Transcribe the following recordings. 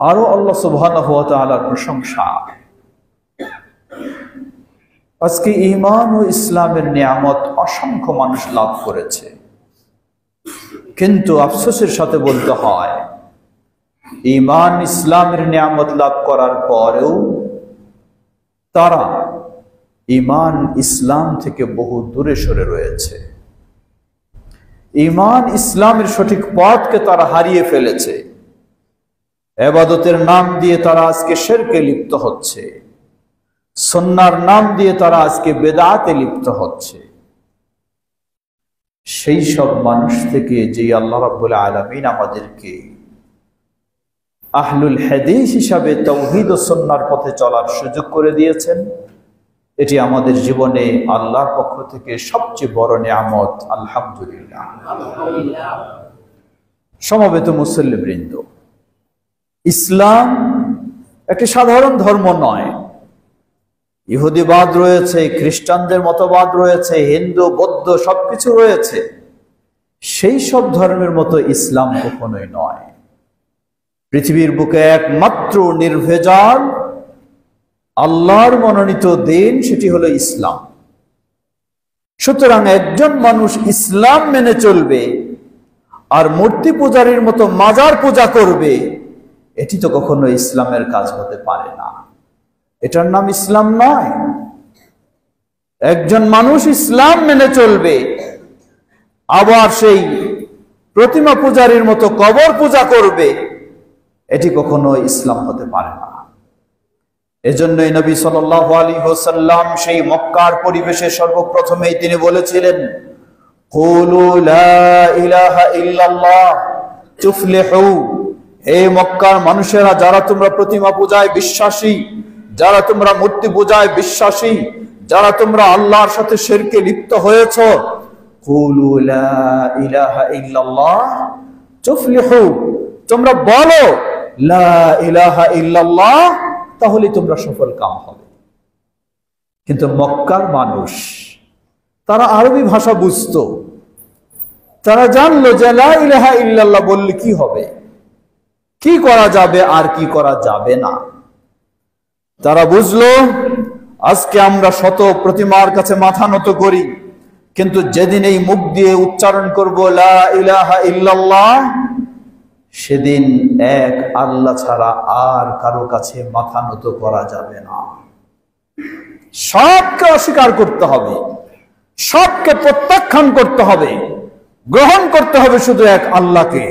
আরো আল্লাহ সুবহানাহু ওয়া তাআলার প্রশংসা। আজকে ঈমান ও ইসলামের নিয়ামত অসংখ্য মানুষ লাভ করেছে, কিন্তু আফসোসের সাথে বলতে হয় ঈমান ইসলামের নিয়ামত লাভ করার পরেও তারা ঈমান ইসলাম থেকে বহু দূরে সরে রয়েছে। ঈমান ইসলামের সঠিক পথকে তারা হারিয়ে ফেলেছে। ইবাদতের নাম দিয়ে তারা আজকে শিরকে লিপ্ত হচ্ছে, সুন্নাহর নাম দিয়ে তারা আজকে বেদাতে লিপ্ত হচ্ছে। সেই সব মানুষ থেকে যে আল্লাহ রাব্বুল আলামিন আমাদেরকে আহলুল হাদিস হিসাবে তাওহীদ ও সুন্নাহর পথে চলার সুযোগ করে দিয়েছেন, এটি আমাদের জীবনে আল্লাহর পক্ষ থেকে সবচেয়ে বড় নিয়ামত। আলহামদুলিল্লাহ। সমবেত মুসল্লিবৃন্দ, ইসলাম একটি সাধারণ ধর্ম নয়। ইহুদিবাদ রয়েছে, খ্রিস্টানদের মতবাদ রয়েছে, হিন্দু বৌদ্ধ সবকিছু রয়েছে। সেই সব ধর্মের মতো ইসলাম কখনোই নয়। পৃথিবীর বুকে একমাত্র নির্ভেজাল আল্লাহর মনোনীত দিন, সেটি হলো ইসলাম। সুতরাং একজন মানুষ ইসলাম মেনে চলবে আর মূর্তি পূজারীর মতো মাজার পূজা করবে, এটি তো কখনো ইসলামের কাজ হতে পারে না। এটার নাম ইসলাম নয়। একজন মানুষ ইসলাম মেনে চলবে আবার সেই প্রতিমা পূজারীর মতো কবর পূজা করবে, এটি কখনো ইসলাম হতে পারে না। এজন্যই নবী সাল্লাল্লাহু আলাইহি ওয়াসাল্লাম সেই মক্কার পরিবেশে সর্বপ্রথমেই তিনি বলেছিলেন, কুলু লা ইলাহা ইল্লাল্লাহ তুফলিহু। হে মক্কার মানুষেরা, যারা তোমরা প্রতিমা পূজায় বিশ্বাসী, যারা তোমরা মূর্তি পূজায় বিশ্বাসী, যারা তোমরা আল্লাহর সাথে শিরকে লিপ্ত হয়েছো, কুলু লা ইলাহা ইল্লাল্লাহ তুফলিহু। তোমরা বলো লা ইলাহা ইল্লাল্লাহ, তাহলে তোমরা সফল কাম হবে। কিন্তু মক্কার মানুষ, তারা আরবি ভাষা বুঝতো, তারা জানলো যে লা ইলাহা ইল্লাল্লাহ বললে কি হবে, কি করা যাবে আর কি করা যাবে না। তারা বুঝলো আজকে আমরা শত প্রতিমার কাছে মাথা নত করি, কিন্তু যেদিন এই মুখ দিয়ে উচ্চারণ করব লা ইলাহা ইল্লাল্লাহ, সেদিন এক আল্লাহ ছাড়া আর কারো কাছে মাথা নত করা যাবে না। সবকে অস্বীকার করতে হবে, সবকে প্রত্যাখ্যান করতে হবে, গ্রহণ করতে হবে শুধু এক আল্লাহকে।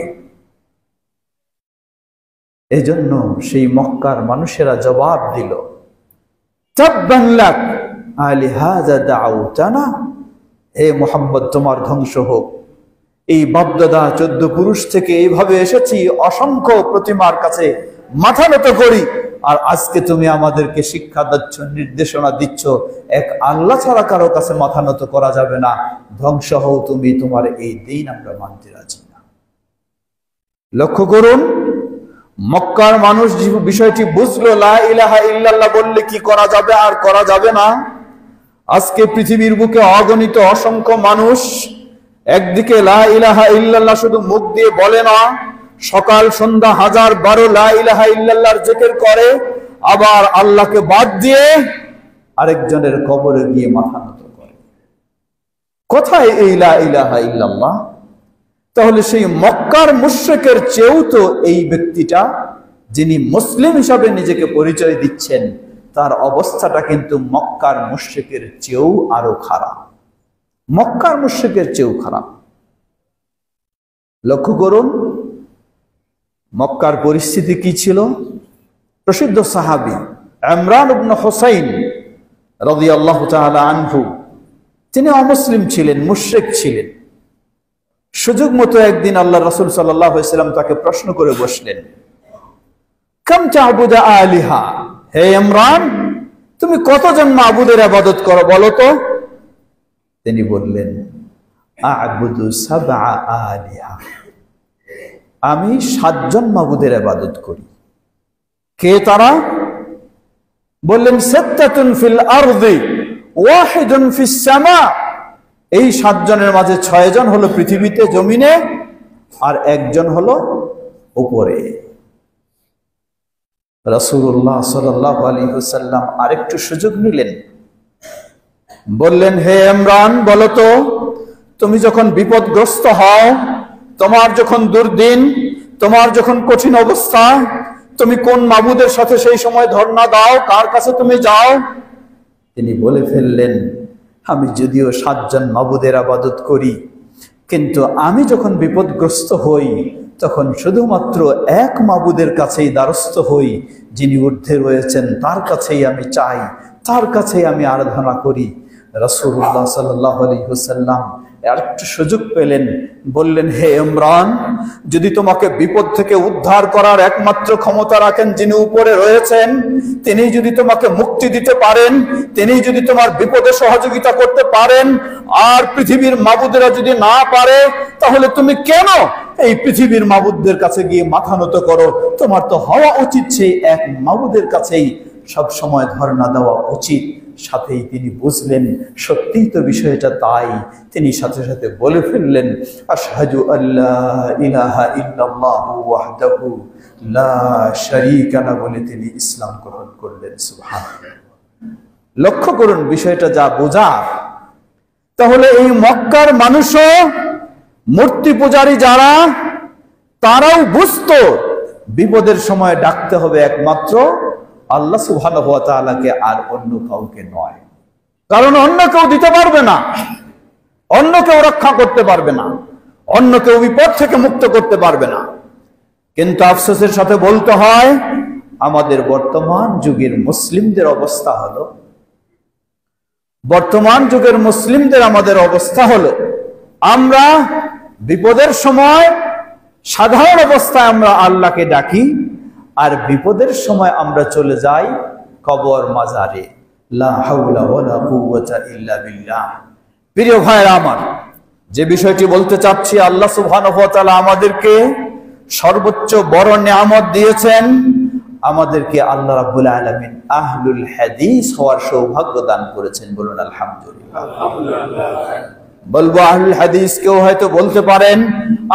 এজন্য সেই মক্কার মানুষেরা জবাব দিল, তাব্বান লাক আলিহাযা দাউতানা। হে মুহাম্মদ, তোমার ধ্বংস হোক। এই বাপদাদা 14 পুরুষ থেকে এইভাবে এসেছি, অসংখ্য প্রতিমার কাছে মাথা নত করি, আর আজকে তুমি আমাদেরকে শিক্ষা দিচ্ছ, নির্দেশনা দিচ্ছ এক আল্লাহ ছাড়া কারো কাছে মাথা নত করা যাবে না। ধ্বংস হও তুমি, তোমার এই দিন আমরা মানতে রাজি না। লক্ষ্য করুন, মক্কার মানুষ বিষয়টি বুঝলো, লা ইলাহা ইল্লাল্লাহ বললে কি করা যাবে আর করা যাবে না। আজকে পৃথিবীর বুকে অগণিত অসংখ্য মানুষ একদিকে লা ইলাহা ইল্লাল্লাহ শুধু মুখ দিয়ে বলে না, সকাল সন্ধ্যা 1012 লা ইলাহা ইল্লাল্লাহর জিকির করে, আবার আল্লাহকে বাদ দিয়ে আরেকজনের কবরে গিয়ে মাথা নত করে। কোথায় এই লা ইলাহা ইল্লাল্লাহ? তাহলে সেই মক্কার মুশরিকের চেয়েও তো এই ব্যক্তিটা, যিনি মুসলিম হিসাবে নিজেকে পরিচয় দিচ্ছেন, তার অবস্থাটা কিন্তু মক্কার মুশরিকের চেয়েও আরো খারাপ। মক্কার মুশরিকের চেয়েও খারাপ। লক্ষ্য করুন মক্কার পরিস্থিতি কি ছিল। প্রসিদ্ধ সাহাবী ইমরান ইবনে হুসাইন রাদিয়াল্লাহু তাআলা আনহু, তিনি অমুসলিম ছিলেন, মুশরিক ছিলেন। সুযোগ মতো একদিন আল্লাহ রাসূল সাল্লাল্লাহু আলাইহি ওয়াসাল্লাম তাকে প্রশ্ন করে বসলেন, কাম তা'বুদু আলিহা। হে ইমরান, তুমি কতজন মাবুদের ইবাদত করো বলো তো? তিনি বললেন, আ'বুদু সাবআ আলিহা। আমি 7 জন মাবুদের ইবাদত করি। কে তারা? বললেন, সাত্তাতুন ফিল আরদি ওয়াহিদুন ফিস সামা। এই 7 জনের মাঝে 6 জন হলো পৃথিবীতে, জমিনে, আর একজন হলো উপরে। রাসূলুল্লাহ সাল্লাল্লাহু আলাইহি ওয়াসাল্লাম আরেকটু সুযোগ নিলেন, বললেন, হে ইমরান, বলো তো, তুমি যখন বিপদগ্রস্ত হও, তোমার যখন দুর্দিন, তোমার যখন কঠিন অবস্থা, তুমি কোন মাবুদের সাথে সেই সময় ধর্ণা দাও, কার কাছে তুমি যাও? তিনি বলে ফেললেন, আমি যদিও 7 জন মাবুদের ইবাদত করি, কিন্তু আমি যখন বিপদগ্রস্ত হই তখন শুধুমাত্র এক মাবুদের কাছেই দ্বারস্থ হই, যিনি ঊর্ধ্বে রয়েছেন, তার কাছেই আমি চাই, তার কাছেই আমি আরাধনা করি। রাসূলুল্লাহ সাল্লাল্লাহু আলাইহি ওয়াসাল্লাম আরেকটু সুযোগ পেলেন, বললেন, হে ইমরান, যদি তোমাকে বিপদ থেকে উদ্ধার করার একমাত্র ক্ষমতা রাখেন যিনি উপরে রয়েছেন, তিনি যদি তোমাকে মুক্তি দিতে পারেন, তিনি যদি তোমার বিপদে সহযোগিতা করতে পারেন, আর পৃথিবীর মাবুদেরা যদি না পারে, তাহলে তুমি কেন এই পৃথিবীর মাবুদদের কাছে গিয়ে মাথা নত করো? তোমার তো হওয়া উচিত সেই এক মাবুদের কাছেই সব সময় ধর্ণা দেওয়া উচিত। সাথেই তিনি বুঝলেন সত্যিই তো বিষয়টা তাই। তিনি সাথে সাথে বলে ফেললেন, আশহাদু আল্লা ইলাহা ইল্লাল্লাহু ওয়াহদাহু লা শারীকা লাহু, বলে তিনি ইসলাম গ্রহণ করলেন। সুবহানাল্লাহ। লক্ষ্য করুন বিষয়টা যা বোঝা। তাহলে এই মক্কার মানুষও, মূর্তি পূজারী যারা, তারাও বুঝতো বিপদের সময় ডাকতে হবে একমাত্র আল্লাহ সুবহানাহু ওয়া তাআলাকে, আর অন্য কাউকে নয়। কারণ অন্য কেউ দিতে পারবে না, অন্য কেউ রক্ষা করতে পারবে না, অন্য কেউ বিপদ থেকে মুক্ত করতে পারবে না। কিন্তু আফসোসের সাথে বলতে হয়, আমাদের বর্তমান যুগের মুসলিমদের অবস্থা হলো, বর্তমান যুগের মুসলিমদের আমাদের অবস্থা হলো, আমরা বিপদের সময় সাধারণ অবস্থায় আমরা আল্লাহকে ডাকি, আর বিপদের সময় আমরা চলে যাই কবর মাজারে। লা হাওলা ওয়ালা কুওয়াতা ইল্লা বিল্লাহ। প্রিয় ভাইরা আমার, যে বিষয়টি বলতে চাচ্ছি, আল্লাহ সুবহানাহু ওয়া তাআলা আমাদেরকে সর্বোচ্চ বড় নিয়ামত দিয়েছেন। আমাদেরকে আল্লাহ রাব্বুল আলামিন আহলুল হাদিস হওয়ার সৌভাগ্য দান করেছেন। বলুন আলহামদুলিল্লাহ। বলবো আহলুল হাদিস, কেউ হয়তো বলতে পারেন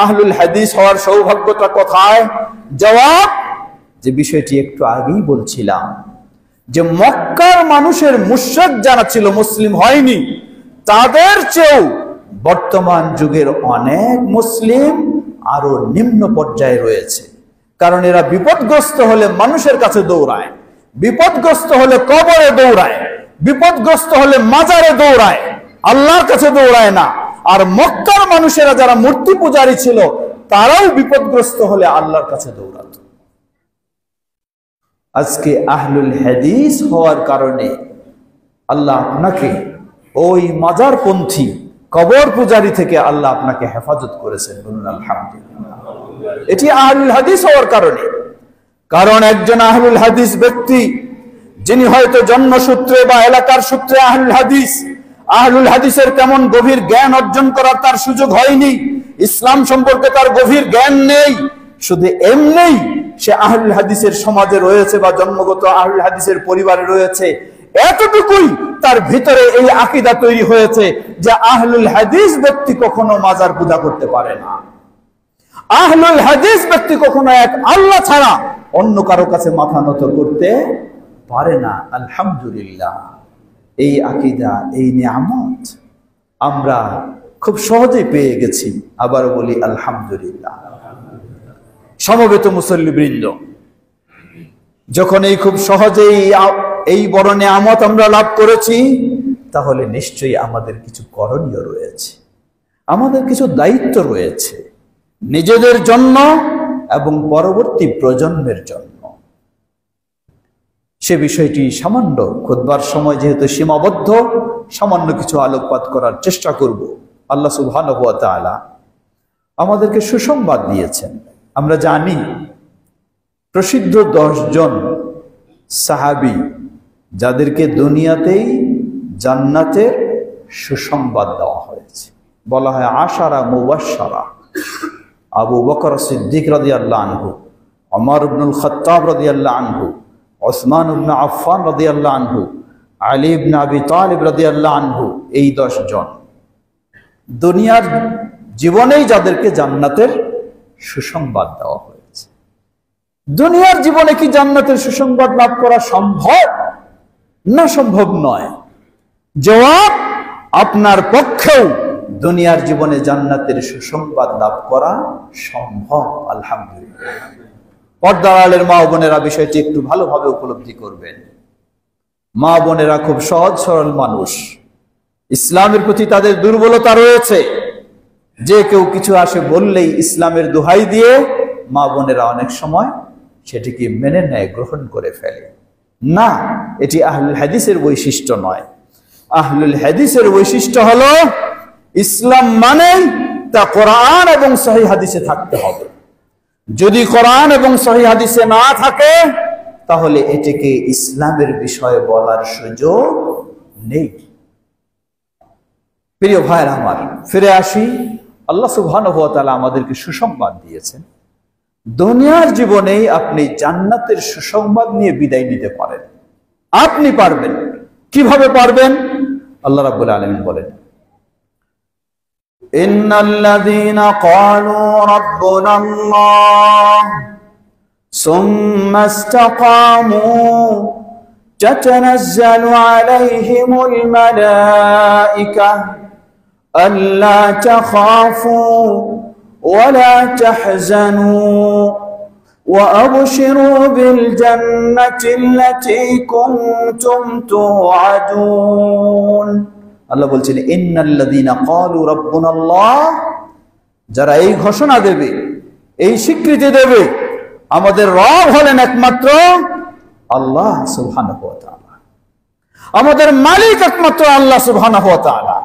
আহলুল হাদিস হওয়ার সৌভাগ্যটা কোথায়? জবাব, যে বিষয়টি একটু আগেই বলছিলাম, যে মক্কার মানুষের মুশরিক যারা ছিল, মুসলিম হয়নি, তাদের চেয়েও বর্তমান যুগের অনেক মুসলিম আরো নিম্ন পর্যায়ে রয়েছে। কারণ এরা বিপদগ্রস্ত হলে মানুষের কাছে দৌড়ায়, বিপদগ্রস্ত হলে কবরে দৌড়ায়, বিপদগ্রস্ত হলে মাজারে দৌড়ায়, আল্লাহর কাছে দৌড়ায় না। আর মক্কার মানুষেরা যারা মূর্তি পূজারী ছিল, তারাও বিপদগ্রস্ত হলে আল্লাহর কাছে দৌড়াতো। আজকে আহলুল হাদিস হওয়ার কারণে আল্লাহ আপনাকে ওই মাজারপন্থী কবর পূজারী থেকে আল্লাহ আপনাকে হেফাজত করেছেন। বলুন আলহামদুলিল্লাহ। এটি আহলুল হাদিস হওয়ার কারণে। কারণ একজন আহলুল হাদিস ব্যক্তি, যিনি হয়তো জন্মসূত্রে বা এলাকার সূত্রে আহলুল হাদিস, আহলুল হাদিসের কেমন গভীর জ্ঞান অর্জন করার তার সুযোগ হয়নি, ইসলাম সম্পর্কে তার গভীর জ্ঞান নেই, শুধু এমনিই সে আহলুল হাদিসের সমাজে রয়েছে বা জন্মগত আহলুল হাদিসের পরিবারে রয়েছে, এতটুকুই তার ভিতরে এই আকীদা তৈরি হয়েছে যে আহলুল হাদিস ব্যক্তি কখনো মাজার পূজা করতে পারে না, আহলুল হাদিস ব্যক্তি কখনো এক আল্লাহ ছাড়া অন্য কারো কাছে মাথা নত করতে পারে না। আলহামদুলিল্লাহ, এই আকীদা, এই নিয়ামত আমরা খুব সহজেই পেয়ে গেছি। আবার বলি আলহামদুলিল্লাহ। সমবেত মুসল্লিবৃন্দ, যখন এই খুব সহজেই এই বড় নিয়ামত আমরা লাভ করেছি, তাহলে নিশ্চয়ই আমাদের কিছু করণীয় রয়েছে, আমাদের কিছু দায়িত্ব রয়েছে, নিজেদের জন্য এবং পরবর্তী প্রজন্মের জন্য। সে বিষয়টি সামান্য, খুতবার সময় যেহেতু সীমাবদ্ধ, সামান্য কিছু আলোকপাত করার চেষ্টা করব। আল্লাহ সুবহানাহু ওয়া তাআলা আমাদেরকে সুসংবাদ দিয়েছেন। আমরা জানি প্রসিদ্ধ 10 জন সাহাবী, যাদেরকে দুনিয়াতেই জান্নাতের সুসংবাদ দেওয়া হয়েছে, বলা হয় আশারা মুবাশশারা। আবু বকর সিদ্দিক রাদিয়াল্লাহু আনহু, ওমর ইবনুল খাত্তাব রাদিয়াল্লাহু আনহু, ওসমান ইবনে আফফান রাদিয়াল্লাহু আনহু, আলী ইবনে আবি তালিব রাদিয়াল্লাহু আনহু, এই 10 জন দুনিয়ার জীবনেই যাদেরকে জান্নাতের সুসংবাদ দেওয়া হয়েছে। দুনিয়ার জীবনে কি জান্নাতের সুসংবাদ লাভ করা সম্ভব? না, সম্ভব নয়। জবাব, আপনার পক্ষেও দুনিয়ার জীবনে জান্নাতের সুসংবাদ লাভ করা সম্ভব। আলহামদুলিল্লাহ। পর্দার আড়ালের মা বোনেরা বিষয়টি একটু ভালোভাবে উপলব্ধি করবেন। মা বোনেরা খুব সহজ সরল মানুষ, ইসলামের প্রতি তাদের দুর্বলতা রয়েছে। যে কেউ কিছু আসে বললেই ইসলামের দোহাই দিয়ে মা বোনেরা অনেক সময় সেটিকে মেনে নেয়, গ্রহণ করে ফেলে। না, এটি আহলুল হাদিসের বৈশিষ্ট্য নয়। আহলুল হাদিসের বৈশিষ্ট্য হলো ইসলাম মানে তা কোরআন এবং সহিহ হাদিসে থাকতে হবে। যদি কোরআন এবং সহিহ হাদিসে না থাকে তাহলে এটিকে ইসলামের বিষয়ে বলার সুযোগ নেই। প্রিয় ভাইরা আমার, ফিরে আসি। আল্লাহ সুবহানাহু ওয়া তাআলা আমাদেরকে সুসংবাদ দিয়েছেন। দুনিয়ার জীবনেই আপনি জান্নাতের সুসংবাদ নিয়ে বিদায় নিতে পারেন। আপনি পারবেন। কিভাবে পারবেন? আল্লাহ রাব্বুল আলামিন বলেন, ইন্নাল্লাযীনা ক্বালু রাব্বুনাল্লাহ সুম্মা ইসতাকামু তাতানাজ্জালু আলাইহিমুল মালায়েকা আল্লা তাখাফু ولا تحزنوا وأبشروا بالجنة التي كنتم توعدون। আল্লাহ বলছেন, ইন্নাল্লাযীনা ক্বালু রাব্বুনাল্লাহ, যারা এই ঘোষণা দেবে, এই স্বীকৃতি দেবে আমাদের রব হলেন একমাত্র আল্লাহ সুবহানাহু ওয়া তাআলা, আমাদের মালিক একমাত্র আল্লাহ সুবহানাহু ওয়া তাআলা,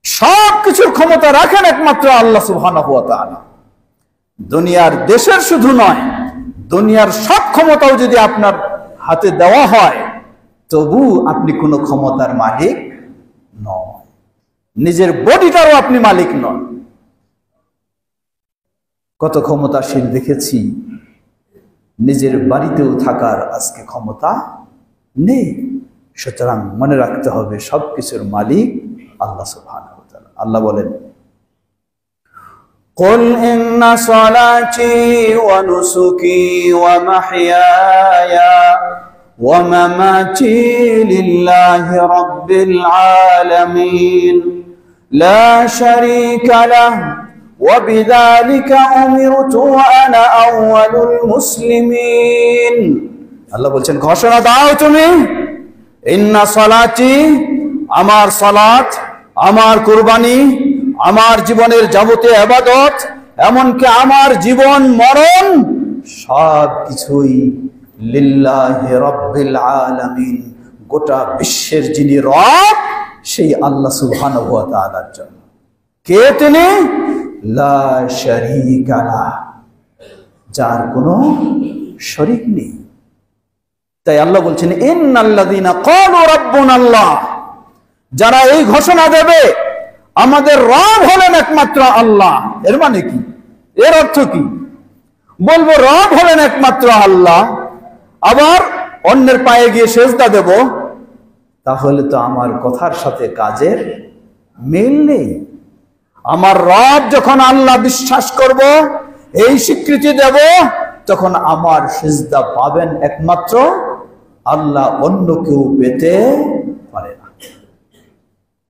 সব কিছুর ক্ষমতা রাখেন একমাত্র আল্লাহ সুবহানাহু ওয়া তাআলা। দুনিয়ার দেশের শুধু নয়, দুনিয়ার সব ক্ষমতাও যদি আপনার হাতে দেওয়া হয় তবু আপনি কোনো ক্ষমতার মালিক নন। নিজের বডিটারও আপনি মালিক নন। কত ক্ষমতাশীল দেখেছি, নিজের বাড়িতেও থাকার আজকে ক্ষমতা নেই। সুতরাং মনে রাখতে হবে সবকিছুর মালিক আল্লাহ সুবহানাহু ওয়া তাআলা। আল্লাহ বলেন, قل إن صلاتي ونسكي ومحياي ومماتي لله رب العالمين لا شريك له وبذلك أمرت وأنا أول المسلمين। আল্লাহ বলছেন, ঘোষণা দাও তুমি, ইন্না সলাতি, আমার সালাত, আমার কুরবানি, আমার জীবনের যাবতীয় ইবাদত, এমনকি আমার জীবন মরণ সব কিছুই লিল্লাহি রাব্বিল আলামিন, গোটা বিশ্বের যিনি রব সেই আল্লাহ সুবহানাহু ওয়া তাআলার জন্য। কে তিনি? লা শারীকা লাহ, যার কোনো শরীক নেই। তাই আল্লাহ বলছেন, ইন্নাল্লাযীনা ক্বালু রাব্বুনাল্লাহ, যারা এই ঘোষণা দেবে আমাদের রব হলেন একমাত্র আল্লাহ। এর মানে কি? এর অর্থ কি? বলবো রব হলেন একমাত্র আল্লাহ, আবার অন্যের পায়ে গিয়ে সেজদা দেব, তাহলে তো আমার কথার সাথে কাজের মিল নেই। আমার রব যখন আল্লাহ বিশ্বাস করব, এই স্বীকৃতি দেব, তখন আমার সেজদা পাবেন একমাত্র আল্লাহ, অন্য কেউ পেতে পারে না,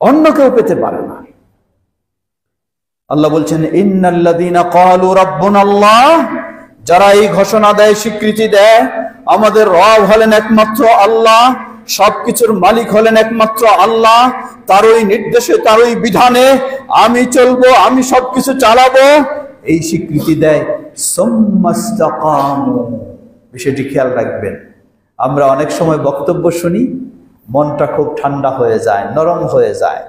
অন্য কেউ পেতে পারে না। আল্লাহ বলছেন, ইন্নাল্লাযীনা ক্বালু রাব্বুনাল্লাহ, যারা এই ঘোষণা দেয়, স্বীকৃতি দেয় আমাদের রব হলেন একমাত্র আল্লাহ, সবকিছুর মালিক হলেন একমাত্র আল্লাহ, তারই নির্দেশে তারই বিধানে আমি চলবো, আমি সবকিছু চালাবো, এই স্বীকৃতি দেয়, সুম্মা ইসতাকামু। বিষয়টি খেয়াল রাখবেন। আমরা অনেক সময় বক্তব্য শুনি, মনটা খুব ঠান্ডা হয়ে যায়, নরম হয়ে যায়,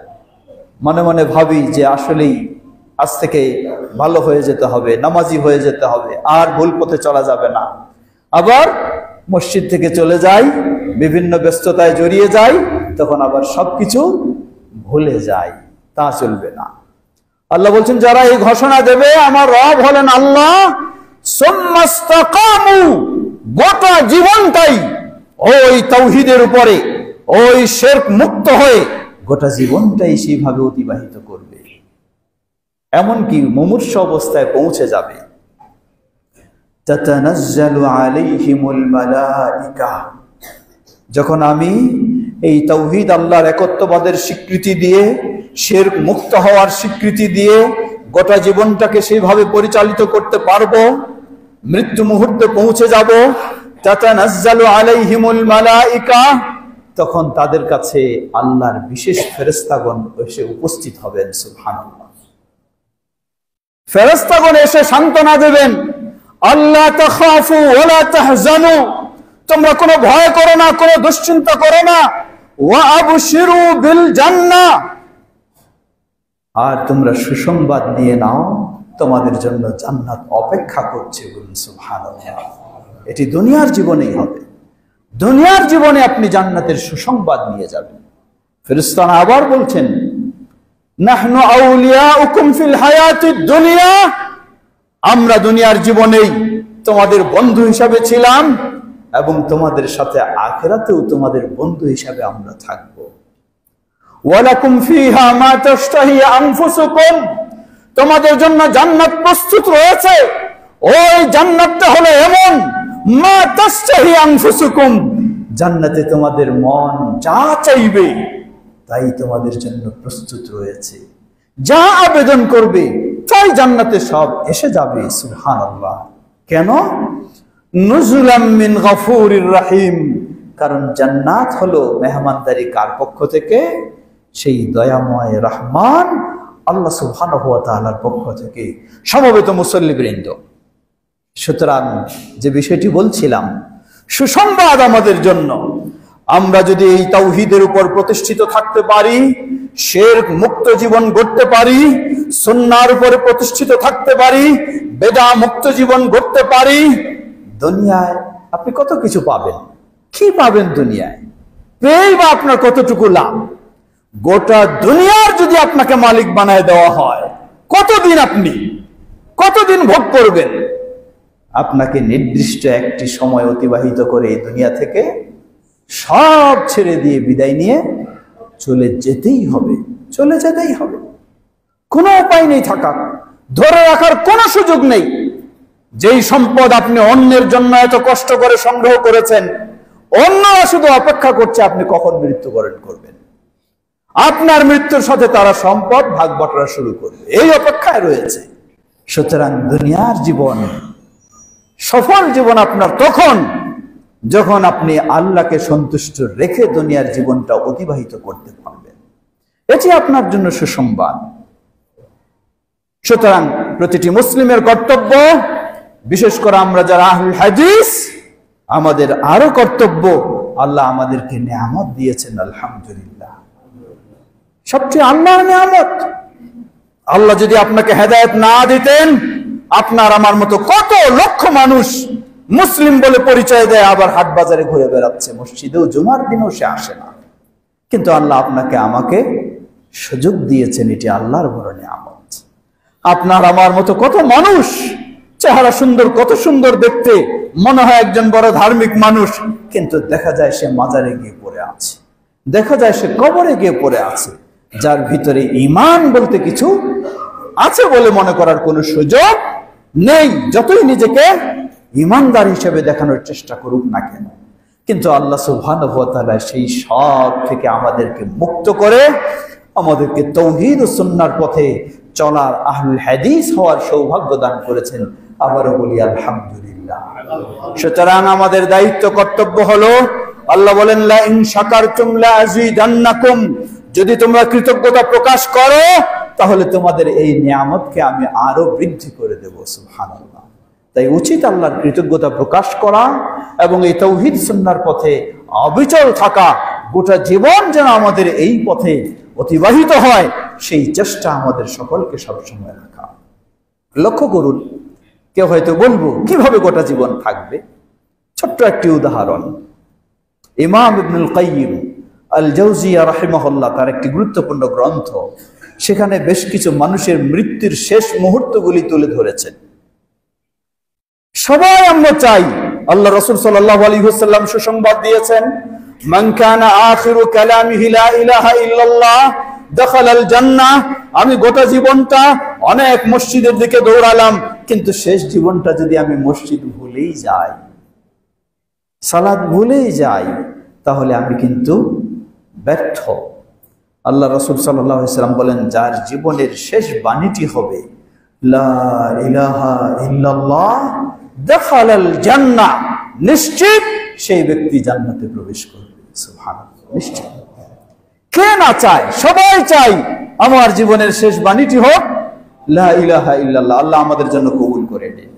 মনে মনে ভাবি যে আসলেই আজ থেকে ভালো হয়ে যেতে হবে, নামাজি হয়ে যেতে হবে, আর ভুল পথে চলা যাবে না। আবার মসজিদ থেকে চলে যাই, বিভিন্ন ব্যস্ততায় জড়িয়ে যাই, তখন আবার সবকিছু ভুলে যাই। তা চলবে না। আল্লাহ বলছেন, যারা এই ঘোষণা দেবে আমার রব হলেন আল্লাহ, সুম্মা ইসতাকামু, গোটা জীবনটাই ওই তাওহীদের উপরে, ওই শিরক মুক্ত হয়ে গোটা জীবনটাই সেইভাবে অতিবাহিত করবে, এমনকি মুমূর্ষু অবস্থায় পৌঁছে যাবে। তাতানাজ্জালু আলাইহিমুল মালাইকা, যখন আমি এই তাওহীদ আল্লাহর একত্ববাদের স্বীকৃতি দিয়ে, শিরক মুক্ত হওয়ার স্বীকৃতি দিয়ে গোটা জীবনটাকে সেইভাবে পরিচালিত করতে পারবো, মৃত্যু মুহূর্তে পৌঁছে যাব, তাতানাজ্জালু আলাইহিমুল মালাইকা, তখন তাদের কাছে আল্লাহর বিশেষ ফেরেশতাগণ এসে উপস্থিত হবেন। সুবহানাল্লাহ। ফেরেশতাগণ এসে সান্ত্বনা দেবেন, আল্লাহ তাখাফু ওয়ালা তাহজানু, তোমরা কোনো ভয় করো না, কোনো দুশ্চিন্তা করো না, ওয়া আবশিরু বিল জান্নাহ, আর তোমরা সুসংবাদ নিয়ে নাও, তোমাদের জন্য জান্নাত অপেক্ষা করছে। বলুন সুবহানাল্লাহ। এটি দুনিয়ার জীবনেই হবে, দুনিয়ার জীবনে আপনি জান্নাতের সুসংবাদ নিয়ে যাবেন। ফেরেশতারা আবার বলছেন, নাহনু আউলিয়াউকুম ফিল হায়াতিদ দুনিয়া, আমরা দুনিয়ার জীবনেই তোমাদের বন্ধু হিসাবে ছিলাম এবং তোমাদের সাথে আখিরাতেও তোমাদের বন্ধু হিসাবে আমরা থাকব। ওয়ালাকুম ফিহা মা তাশতাহি আনফুসুকুম, তোমাদের জন্য জান্নাত প্রস্তুত রয়েছে। ওই জান্নাতটা হলো এমন, মা তাশতাহি আনফুসুকুম, জান্নাতে তোমাদের মন যা চাইবে তাই তোমাদের জন্য প্রস্তুত রয়েছে। যা আবেদন করবে তাই জান্নাতে সব এসে যাবে। সুবহানাল্লাহ। কেন? নুজুলাম মিন গফুরির রহিম, কারণ জান্নাত হলো মেহমানদারি কার পক্ষ থেকে? সেই দয়াময় রহমান আল্লাহ সুবহানাহু ওয়া তাআলার পক্ষ থেকে। সমবেত মুসল্লিবৃন্দ, সুতরাং যে বিষয়টি বলছিলাম, সুসংবাদ আমাদের জন্য, আমরা যদি এই তাওহীদের উপর প্রতিষ্ঠিত থাকতে পারি, শিরক মুক্ত জীবন গড়তে পারি, সুন্নাহর উপরে প্রতিষ্ঠিত থাকতে পারি, বেদা মুক্ত জীবন গড়তে পারি, দুনিয়ায় আপনি কত কিছু পাবেন। কি পাবেন দুনিয়ায়? পেয়ে বা আপনার কতটুকু লাভ? গোটা দুনিয়ার যদি আপনাকে মালিক বানায় দেওয়া হয়, কতদিন ভোগ করবেন? আপনাকে নির্দিষ্ট একটি সময় অতিবাহিত করে এই দুনিয়া থেকে সব ছেড়ে দিয়ে বিদায় নিয়ে চলে যেতেই হবে, চলে যেতেই হবে। কোনো উপায় নেই থাকার, ধরে রাখার কোনো সুযোগ নেই। যেই সম্পদ আপনি অন্যের জন্য এত কষ্ট করে সংগ্রহ করেছেন, অন্যরা শুধু অপেক্ষা করছে আপনি কখন মৃত্যুবরণ করবেন। আপনার মৃত্যুর সাথে তারা সম্পদ ভাগ বটরা শুরু করবে, এই অপেক্ষায় রয়েছে। সুতরাং দুনিয়ার জীবন, সফল জীবন আপনার তখন যখন আপনি আল্লাহকে সন্তুষ্ট রেখে দুনিয়ার জীবনটা অতিবাহিত করতে পারবেন। এটি আপনার জন্য সুসংবাদ। সুতরাং প্রতিটি মুসলিমের কর্তব্য, বিশেষ করে আমরা যারা আহলুল হাদিস, আমাদের আরো কর্তব্য, আল্লাহ আমাদেরকে নিয়ামত দিয়েছেন, আলহামদুলিল্লাহ। সবচেয়ে আল্লাহর নিয়ামত। আল্লাহ যদি আপনাকে হেদায়েত না দিতেন, আপনার আমার মতো কত লক্ষ মানুষ মুসলিম বলে পরিচয় দেয়, আবার হাট বাজারে ঘুরে বেড়াচ্ছে, মসজিদেও জুমার দিনও সে আসে না। কিন্তু আল্লাহ আপনাকে আমাকে সুযোগ দিয়েছেন, এটি আল্লাহর বড় নিয়ামত। আপনার আমার মতো কত মানুষ, চেহারা সুন্দর, কত সুন্দর দেখতে, মনে হয় একজন বড় ধার্মিক মানুষ, কিন্তু দেখা যায় সে মাজারে গিয়ে পড়ে আছে, দেখা যায় সে কবরে গিয়ে পড়ে আছে, যার ভিতরে ঈমান বলতে কিছু আছে বলে মনে করার কোনো সুযোগ নেই, যতই নিজেকে ঈমানদার হিসেবে দেখানোর চেষ্টা করুক না কেন। কিন্তু আল্লাহ সুবহানাহু ওয়া তাআলা সেই সব থেকে আমাদেরকে মুক্ত করে আমাদেরকে তাওহীদ ও সুন্নাহর পথে চলার, আহলুল হাদিস হওয়ার সৌভাগ্য দান করেছেন। আবারও বলি আলহামদুলিল্লাহ। সুতরাং আমাদের দায়িত্ব, কর্তব্য হলো, আল্লাহ বলেন, লা ইন শাকারতুম লা আযীদান্নাকুম, যদি তোমরা কৃতজ্ঞতা প্রকাশ করো তাহলে তোমাদের এই নিয়ামতকে আমি আরো বৃদ্ধি করে দেব। সুবহানাল্লাহ। তাই উচিত আল্লাহর কৃতজ্ঞতা প্রকাশ করা এবং এই তাওহীদ সুন্নাহর পথে অবিচল থাকা, গোটা জীবন যেন আমাদের এই পথে অতিবাহিত হয়, সেই চেষ্টা আমাদের সকলকে সবসময় রাখা। লক্ষ্য করুন, কেউ হয়তো বলবো কিভাবে গোটা জীবন থাকবে। ছোট্ট একটি উদাহরণ, ইমাম ইবনুল কাইয়িম আল জাওজিয়া রাহিমাহুল্লাহ তার একটি গুরুত্বপূর্ণ গ্রন্থ, সেখানে বেশ কিছু মানুষের মৃত্যুর শেষ মুহূর্তগুলি তুলে ধরেছেন। সবাই আমরা চাই, আল্লাহ রাসূল সাল্লাল্লাহু আলাইহি ওয়াসাল্লাম সুসংবাদ দিয়েছেন, মান কানা আখিরু কালামিহি লা ইলাহা ইল্লাল্লাহ দাখালাল জান্নাহ। আমি গোটা জীবনটা অনেক মসজিদের দিকে দৌড়ালাম, কিন্তু শেষ জীবনটা যদি আমি মসজিদ ভুলেই যাই, সালাত ভুলেই যাই, তাহলে আমি কিন্তু ব্যর্থ। আল্লাহ রাসূল সাল্লাল্লাহু আলাইহি ওয়াসাল্লাম বলেন, যার জীবনের শেষ বাণীটি হবে লা ইলাহা ইল্লাল্লাহ দাখালাল জান্নাহ, নিশ্চিত সেই ব্যক্তি জান্নাতে প্রবেশ করবে। সুবহানাল্লাহ, নিশ্চিত। কে না চায়? সবাই চাই আমার জীবনের শেষ বাণীটি হোক লা ইলাহা ইল্লাল্লাহ। আল্লাহ আমাদের জন্য কবুল করে নিন।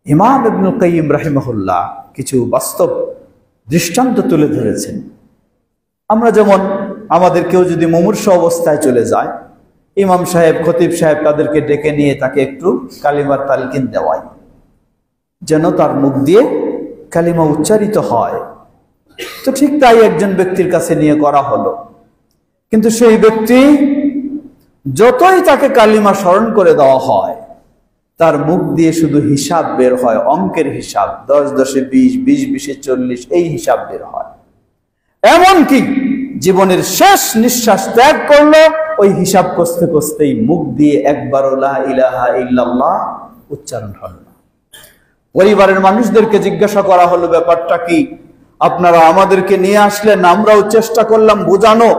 ইমাম ইবনুল কাইয়িম রাহিমাহুল্লাহ কিছু বাস্তব দৃষ্টান্ত তুলে ধরেছেন। আমরা যেমন আমাদের কেউ যদি মুমূর্ষু অবস্থায় চলে যায়, ইমাম সাহেব, খতিব সাহেব তাদেরকে ডেকে নিয়ে তাকে একটু কালিমার তালকিন দেওয়ায়, যেন তার মুখ দিয়ে কালিমা উচ্চারিত হয়। তো ঠিক তাই একজন ব্যক্তির কাছে নিয়ে করা হলো, কিন্তু সেই ব্যক্তি যতই তাকে কালিমা স্মরণ করে দেওয়া হয়, তার মুখ দিয়ে শুধু হিসাব বের হয়, অঙ্কের হিসাব, 10 10 20, 20 20 40, এই হিসাব বের হয়। এমনকি জীবনের শেষ নিঃশ্বাস ত্যাগ করলো, ওই হিসাব কষতে কষতেই মুখ দিয়ে একবারও লা ইলাহা ইল্লাল্লাহ উচ্চারণ হলো না। পরিবারের মানুষদেরকে জিজ্ঞাসা করা হলো, ব্যাপারটা কি? আপনারা আমাদেরকে নিয়ে আসলেন, আমরাও চেষ্টা করলাম বোঝানো,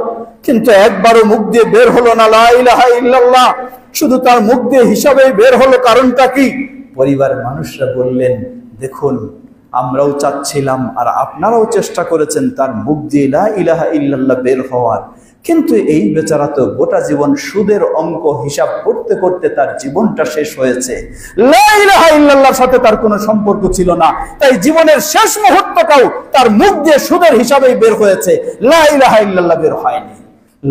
কিন্তু একবারও মুখ দিয়ে বের হলো না লা ইলাহা ইল্লাল্লাহ, শুধু তার মুখ দিয়ে হিসাবেই বের হলো, কারণটা কি? পরিবারের মানুষরা বললেন, দেখুন আমরাও চাচ্ছিলাম আর আপনারাও চেষ্টা করেছেন তার মুখ দিয়ে লা ইলাহা ইল্লাল্লাহ বের হওয়ার, কিন্তু এই বেচারা তো গোটা জীবন সুদের অঙ্ক হিসাব করতে করতে তার জীবনটা শেষ হয়েছে। লা ইলাহা ইল্লাল্লাহর সাথে তার কোনো সম্পর্ক ছিল না, তাই জীবনের শেষ মুহূর্তটাও তার মুখ দিয়ে সুদের হিসাবেই বের হয়েছে, লা ইলাহা ইল্লাল্লাহ বের হয়নি।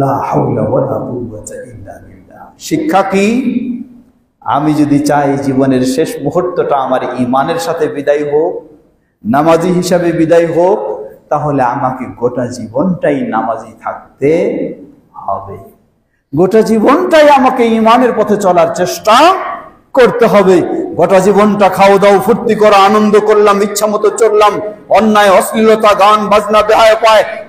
লা হাওলা ওয়ালা কুওয়াতা ইল্লা বিল্লাহ। শিক্ষা কি? আমি যদি চাই জীবনের শেষ মুহূর্তটা আমার ঈমানের সাথে বিদায় হোক, নামাজি হিসাবে বিদায় হোক, তাহলে আমাকে গোটা জীবনটাই নামাজি থাকতে হবে, গোটা জীবনটাই আমাকে ঈমানের পথে চলার চেষ্টা করতে হবে। গোটা জীবনটা খাওয়া দাও, ফুর্তি করা, আনন্দ করলাম, ইচ্ছা মতো চললাম, অন্যায়, অশ্লীলতা, গান বাজনা,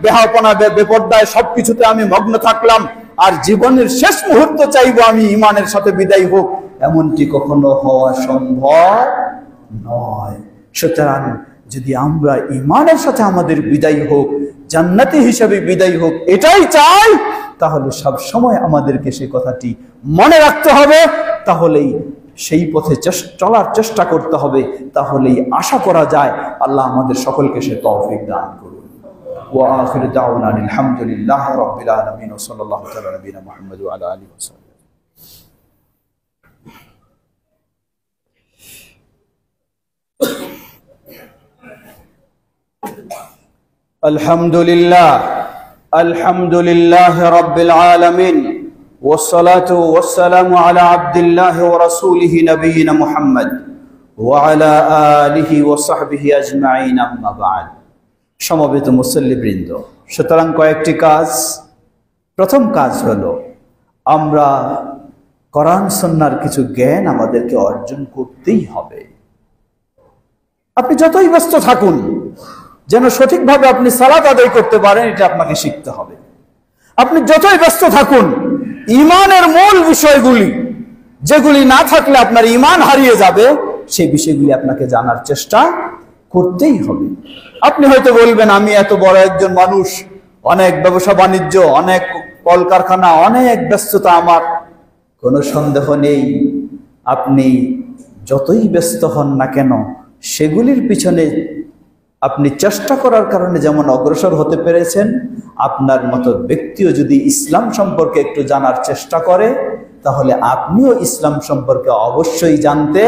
বেহায়াপনা, বেপর্দায় সবকিছুতে আমি মগ্ন থাকলাম, আর জীবনের শেষ মুহূর্ত চাইবো আমি ঈমানের সাথে বিদায় হোক, এমনটি কখনো হওয়া সম্ভব নয়। সুতরাং যদি আমরা ঈমানের সাথে আমাদের বিদায় হোক, জান্নাতি হিসাবে বিদায় হোক, এটাই চাই, তাহলে সব সময় আমাদেরকে সেই কথাটি মনে রাখতে হবে, তাহলেই সেই পথে চলার চেষ্টা করতে হবে, তাহলেই আশা করা যায় আল্লাহ আমাদের সকলকে সে তৌফিক দান করুন। ওয়া আখিরু দাওয়ানা আলহামদুলিল্লাহি রাব্বিল আলামিন ওয়া সাল্লাল্লাহু আলা নবিয়িনা মুহাম্মদ ওয়া আলা আলিহি ওয়া সাহবিহি। আলহামদুলিল্লাহ রাব্বিল আলামিন ওয়াসসালাতু ওয়াসসালামু আলা আবদিল্লাহি ওয়া রাসূলিহি নবিয়িনা মুহাম্মদ ওয়া আলা আলিহি ওয়া সাহবিহি আজমাইন, আম্মা বা'দ। সমবেত মুসল্লিবৃন্দ, সুতরাং কয়েকটি কাজ। প্রথম কাজ হলো আমরা কোরআন সুন্নাহর কিছু জ্ঞান আমাদেরকে অর্জন করতেই হবে। আপনি যতই ব্যস্ত থাকুন, যেন সঠিকভাবে আপনি সালাত আদায় করতে পারেন, এটা আপনাকে শিখতে হবে। আপনি যতই ব্যস্ত থাকুন, ঈমানের মূল বিষয়গুলি যেগুলি না থাকলে আপনার ঈমান হারিয়ে যাবে, সেই বিষয়গুলি আপনাকে জানার চেষ্টা করতেই হবে। আপনি হয়তো বলবেন, আমি এত বড় একজন মানুষ, অনেক ব্যবসা বাণিজ্য, অনেক কলকারখানা, অনেক ব্যস্ততা আমার। কোনো সন্দেহ নেই, আপনি যতই ব্যস্ত হন না কেন, সেগুলির পিছনে আপনি চেষ্টা করার কারণে যেমন অগ্রসর হতে পেরেছেন, আপনার মতো ব্যক্তিও যদি ইসলাম সম্পর্কে একটু জানার চেষ্টা করে, তাহলে আপনিও ইসলাম সম্পর্কে অবশ্যই জানতে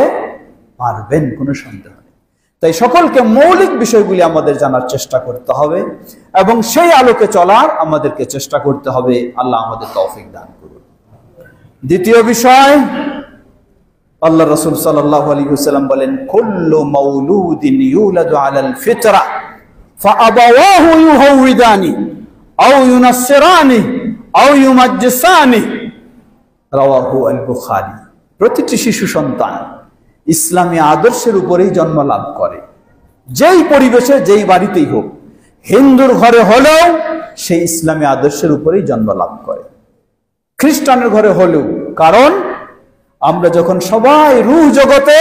পারবেন, কোনো সন্দেহ নেই। তাই সকলকে মৌলিক বিষয়গুলি আমাদের জানার চেষ্টা করতে হবে এবং সেই আলোকে চলার আমাদেরকে চেষ্টা করতে হবে। আল্লাহ আমাদের তৌফিক দান করুন। দ্বিতীয় বিষয়, আল্লাহ রাসূল সাল্লাল্লাহু আলাইহি ওয়াসাল্লাম বলেন, কুল্লু মাউলুদিন ইউলাদু আলাল ফিতরা ফাআবাওয়াহু ইউহাউইদানি আও ইউনাসসিরানি আও ইউমাজ্জিসানি, রাওয়াহু আল বুখারী। প্রতিটি শিশু সন্তান ইসলামী আদর্শের উপরেই জন্ম লাভ করে, যেই পরিবেশে যেই বাড়িতেই হোক। হিন্দুর ঘরে হলেও সেই ইসলামী আদর্শের উপরেই জন্ম লাভ করে, খ্রিস্টানের ঘরে হলেও। কারণ আমরা যখন সবাই রূহ জগতে,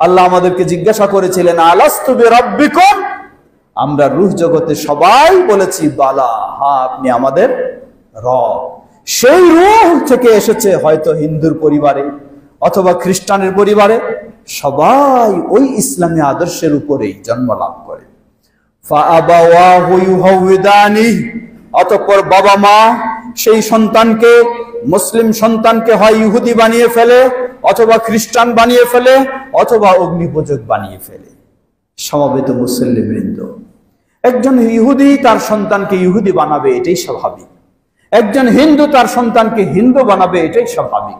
আল্লাহ আমাদেরকে জিজ্ঞাসা করেছিলেন আলাস্তু বিরাব্বিকুম, আমরা রূহ জগতে সবাই বলেছি বালা, হ্যাঁ আপনি আমাদের রব। সেই রূহ থেকে এসেছে হয়তো হিন্দুর পরিবারে অথবা খ্রিস্টানের পরিবারে, সবাই ওই ইসলামী আদর্শের উপরেই জন্ম লাভ করে। ফাআবাওয়াহু ইউহাউদানি, অতঃপর বাবা মা সেই সন্তানকে, মুসলিম সন্তানকে হয় ইহুদি বানিয়ে ফেলে, অথবা খ্রিস্টান বানিয়ে ফেলে, অথবা অগ্নিপূজক বানিয়ে ফেলে। সমবেত মুসল্লিবৃন্দ, একজন ইহুদি তার সন্তানকে ইহুদি বানাবে, এটাই স্বাভাবিক। একজন হিন্দু তার সন্তানকে হিন্দু বানাবে, এটাই স্বাভাবিক।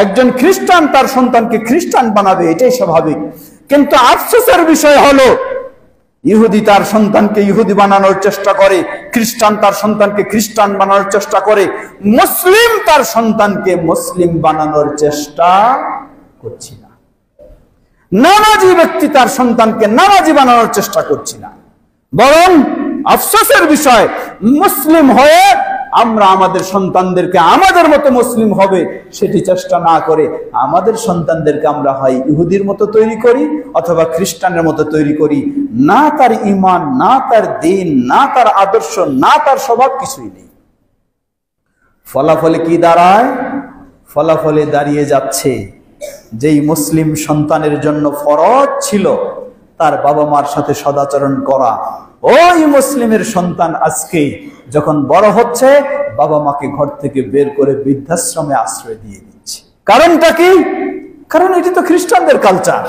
একজন খ্রিস্টান তার সন্তানকে খ্রিস্টান বানাবে, এটাই স্বাভাবিক। কিন্তু আফসোসের বিষয় হলো, ইহুদি তার সন্তানকে ইহুদি বানানোর চেষ্টা করে, খ্রিস্টান তার সন্তানকে খ্রিস্টান বানানোর চেষ্টা করে, মুসলিম তার সন্তানকে মুসলিম বানানোর চেষ্টা করছি না। নামাজি ব্যক্তি তার সন্তানকে নামাজি বানানোর চেষ্টা করছি না, বরং আফসোসের বিষয়, মুসলিম হয়ে আমরা আমাদের সন্তানদেরকে আমাদের মতো মুসলিম হবে সেটি চেষ্টা না করে আমাদের সন্তানদেরকে আমরা হয় ইহুদির মতো তৈরি করি অথবা খ্রিস্টানের মতো তৈরি করি। না তার ঈমান, না তার দ্বীন, না তার আদর্শ, না তার স্বভাব, কিছুই নেই। ফলাফলে কি দাঁড়ায়? ফলাফলে দাঁড়িয়ে যাচ্ছে, যেই মুসলিম সন্তানের জন্য ফরজ ছিল তার বাবা মার সাথে সদাচরণ করা, ওই মুসলিমের সন্তান আজকে যখন বড় হচ্ছে বাবা মাকে ঘর থেকে বের করে বৃদ্ধাশ্রমে আশ্রয় দিয়ে দিচ্ছে। কারণটা কি? কারণ এটি তো খ্রিস্টানদের কালচার।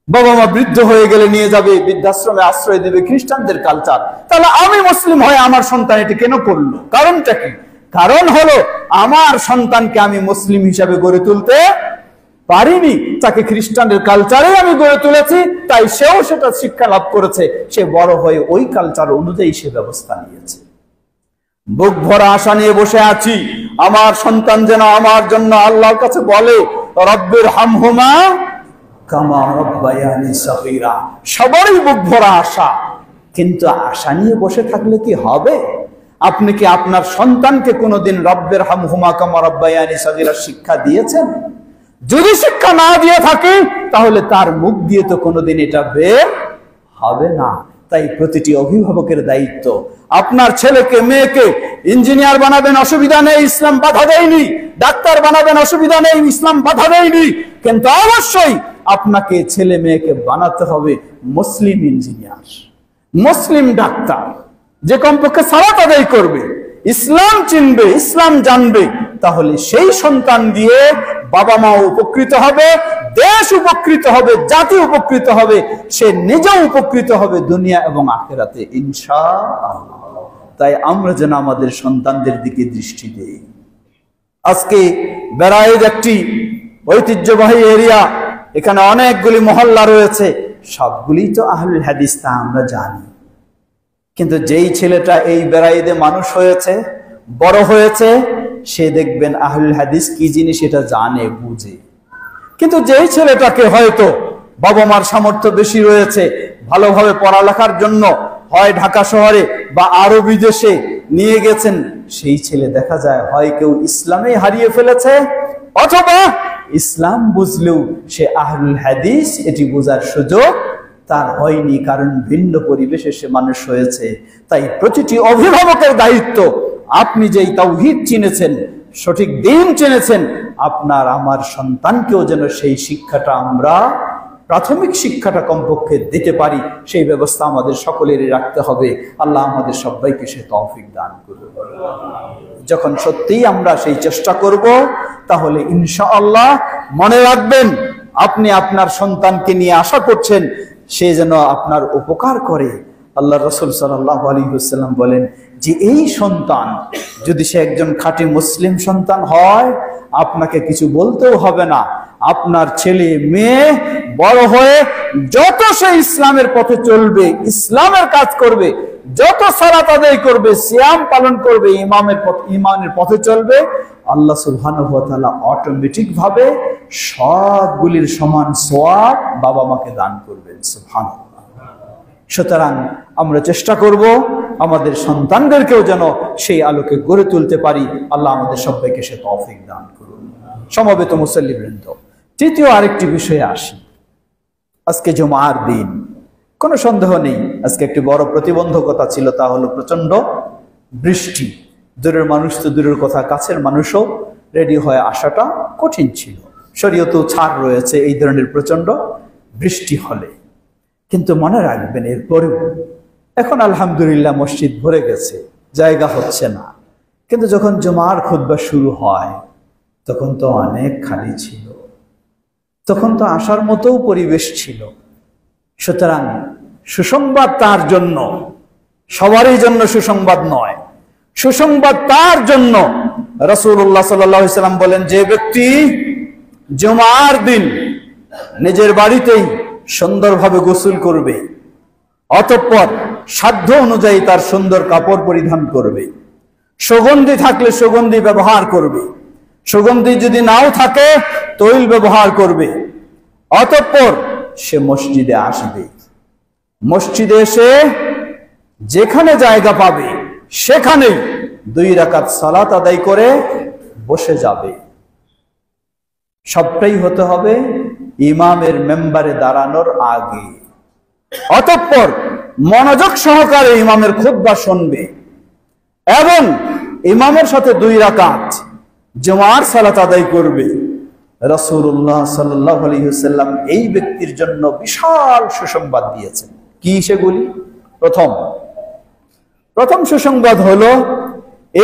বাবা মা বৃদ্ধ হয়ে গেলে নিয়ে যাবে, বৃদ্ধাশ্রমে আশ্রয় দেবে, খ্রিস্টানদের কালচার। তাহলে আমি মুসলিম হয়ে আমার সন্তান এটি কেন করলো? কারণটা কি? কারণ হলো আমার সন্তানকে আমি মুসলিম হিসাবে গড়ে তুলতে পারিনি, তাকে খ্রিস্টানের কালচারে আমি গড়ে তুলেছি, তাই সেও সেটা শিক্ষা লাভ করেছে, সে বড় হয়ে ওই কালচার অনুযায়ী সে ব্যবস্থা নিয়েছে। বুক ভরা আশা নিয়ে বসে আছি, আমার সন্তান যেন আমার জন্য আল্লাহর কাছে বলে রব্বির হামহুমা কামা রাব্বায়ানি সগীরা। সবারই বুক ভরা আশা, কিন্তু আশা নিয়ে বসে থাকলে কি হবে? আপনি কি আপনার সন্তানকে কোনোদিন রব্বির হামহুমা কামা রাব্বায়ানি সগীরা শিক্ষা দিয়েছেন? যদি শিক্ষা না দিয়ে থাকে তাহলে তার মুখ দিয়ে তো কোনোদিন এটা বের হবে না। তাই প্রতিটি অভিভাবকের দায়িত্ব, আপনার ছেলেকে মেয়েকে ইঞ্জিনিয়ার বানাবেন, অসুবিধা নেই, ইসলাম বাধা দেয়নি। ডাক্তার বানাবেন, অসুবিধা নেই, ইসলাম বাধা দেয়নি। কিন্তু অবশ্যই আপনাকে ছেলে মেয়েকে বানাতে হবে মুসলিম ইঞ্জিনিয়ার, মুসলিম ডাক্তার, যে কমপক্ষে সালাত আদায় করবে, ইসলাম চিনবে, ইসলাম জানবে। তাহলে সেই সন্তান দিয়ে বাবা মা উপকৃত হবে, দেশ উপকৃত হবে, জাতি উপকৃত হবে, সে নিজেও উপকৃত হবে দুনিয়া এবং আখিরাতে ইনশাআল্লাহ। তাই আমরা যেন আমাদের সন্তানদের দিকে দৃষ্টি দেই। আজকে বেড়াইদ একটি ঐতিহ্যবাহী এরিয়া, এখানে অনেকগুলি মহল্লা রয়েছে, সবগুলি তো আহলুল হাদিস, তা আমরা জানি। কিন্তু যেই ছেলেটা এই বেড়াইদে মানুষ হয়েছে, বড় হয়েছে, সে দেখবেন আহলুল হাদিস কি জিনিস এটা জানে, বুঝে। কিন্তু যেই ছেলেটাকে হয়তো বাবা মার সামর্থ্য বেশি রয়েছে, ভালোভাবে পড়ালেখার জন্য হয় ঢাকা শহরে বা আরো বিদেশে নিয়ে গেছেন, সেই ছেলে দেখা যায় হয় কেউ ইসলামে হারিয়ে ফেলেছে, অথবা ইসলাম বুঝলেও সে আহলুল হাদিস এটি বোঝার সুযোগ তার হয়নি, কারণ ভিন্ন পরিবেশে সে মানুষ হয়েছে। তাই প্রতিটি অভিভাবকের দায়িত্ব, আপনি যেই তাওহীদ চিনেছেন, সঠিক দ্বীন চিনেছেন, আপনার আমার সন্তানকেও যেন সেই শিক্ষাটা, আমরা প্রাথমিক শিক্ষাটা কমপক্ষে দিতে পারি, সেই ব্যবস্থা আমাদের সকলেরই রাখতে হবে। আল্লাহ আমাদের সবাইকে সে তৌফিক দান করুন। যখন সত্যিই আমরা সেই চেষ্টা করব, তাহলে ইনশাআল্লাহ মনে রাখবেন, আপনি আপনার সন্তানকে নিয়ে আশা করছেন সে যেন আপনার উপকার করে। আল্লাহ রাসূল সাল্লাল্লাহু আলাইহি ওয়াসাল্লাম বলেন যে এই সন্তান যদি সে একজন খাঁটি মুসলিম সন্তান হয়, আপনাকে কিছু বলতেও হবে না। আপনার ছেলে মেয়ে বড় হয়ে যত সে ইসলামের পথে চলবে, ইসলামের কাজ করবে, যত সালাত আদায় করবে, সিয়াম পালন করবে, ইমানের পথে চলবে, আল্লাহ সুবহানাহু ওয়া তাআলা অটোমেটিক ভাবে সবগুলির সমান সওয়াব বাবা মাকে দান করবেন। সুবহানাল্লাহ। সুতরাং আমরা চেষ্টা করব আমাদের সন্তানদেরকেও যেন সেই আলোকে গড়ে তুলতে পারি। আল্লাহ আমাদের সবাইকে সে তৌফিক দান করুন। সমবেত মুসল্লিবৃন্দ, তৃতীয় আরেকটি বিষয়ে আসি। আজকে জুমার দিন, কোনো সন্দেহ নেই আজকে একটি বড় প্রতিবন্ধকতা ছিল, তা হলো প্রচন্ড বৃষ্টি। দূরের মানুষ তো দূরের কথা, কাছের মানুষও রেডি হয়ে আসাটা কঠিন ছিল। শরীয়তেও ছাড় রয়েছে এই ধরনের প্রচন্ড বৃষ্টি হলে। কিন্তু মনে রাখবেন, এরপরেও এখন আলহামদুলিল্লাহ মসজিদ ভরে গেছে, জায়গা হচ্ছে না। কিন্তু যখন জুমার খুতবা শুরু হয় তখন তো অনেক খালি ছিল, তখন তো আসার মতো পরিবেশ ছিল। সুতরাং সুসংবাদ তার জন্য, সবারই জন্য সুসংবাদ নয়, সুসংবাদ তার জন্য। রাসূলুল্লাহ সাল্লাল্লাহু আলাইহি ওয়াসাল্লাম বলেন, যে ব্যক্তি জুমার দিন নিজের বাড়িতেই সুন্দরভাবে গোসল করবে, অতঃপর সাধ্য অনুযায়ী তার সুন্দর কাপড় পরিধান করবে, সুগন্ধি থাকলে সুগন্ধি ব্যবহার করবে, সুগন্ধি যদি নাও থাকে তৈল ব্যবহার করবে, অতঃপর সে মসজিদে আসবে। মসজিদে এসে যেখানে জায়গা পাবে সেখানেই 2 রাকাত সালাত আদায় করে বসে যাবে। সবটাই হতে হবে ইমামের মেম্বারে দাঁড়ানোর আগে। অতঃপর মনোযোগ সহকারে ইমামের খুতবা শুনবে এবং ইমামের সাথে 2 রাকাত জুমার সালাত আদায় করবে। রাসূলুল্লাহ সাল্লাল্লাহু আলাইহি ওয়াসাল্লাম এই ব্যক্তির জন্য বিশাল সুসংবাদ দিয়েছেন। কি সেগুলি? প্রথম সুসংবাদ হলো,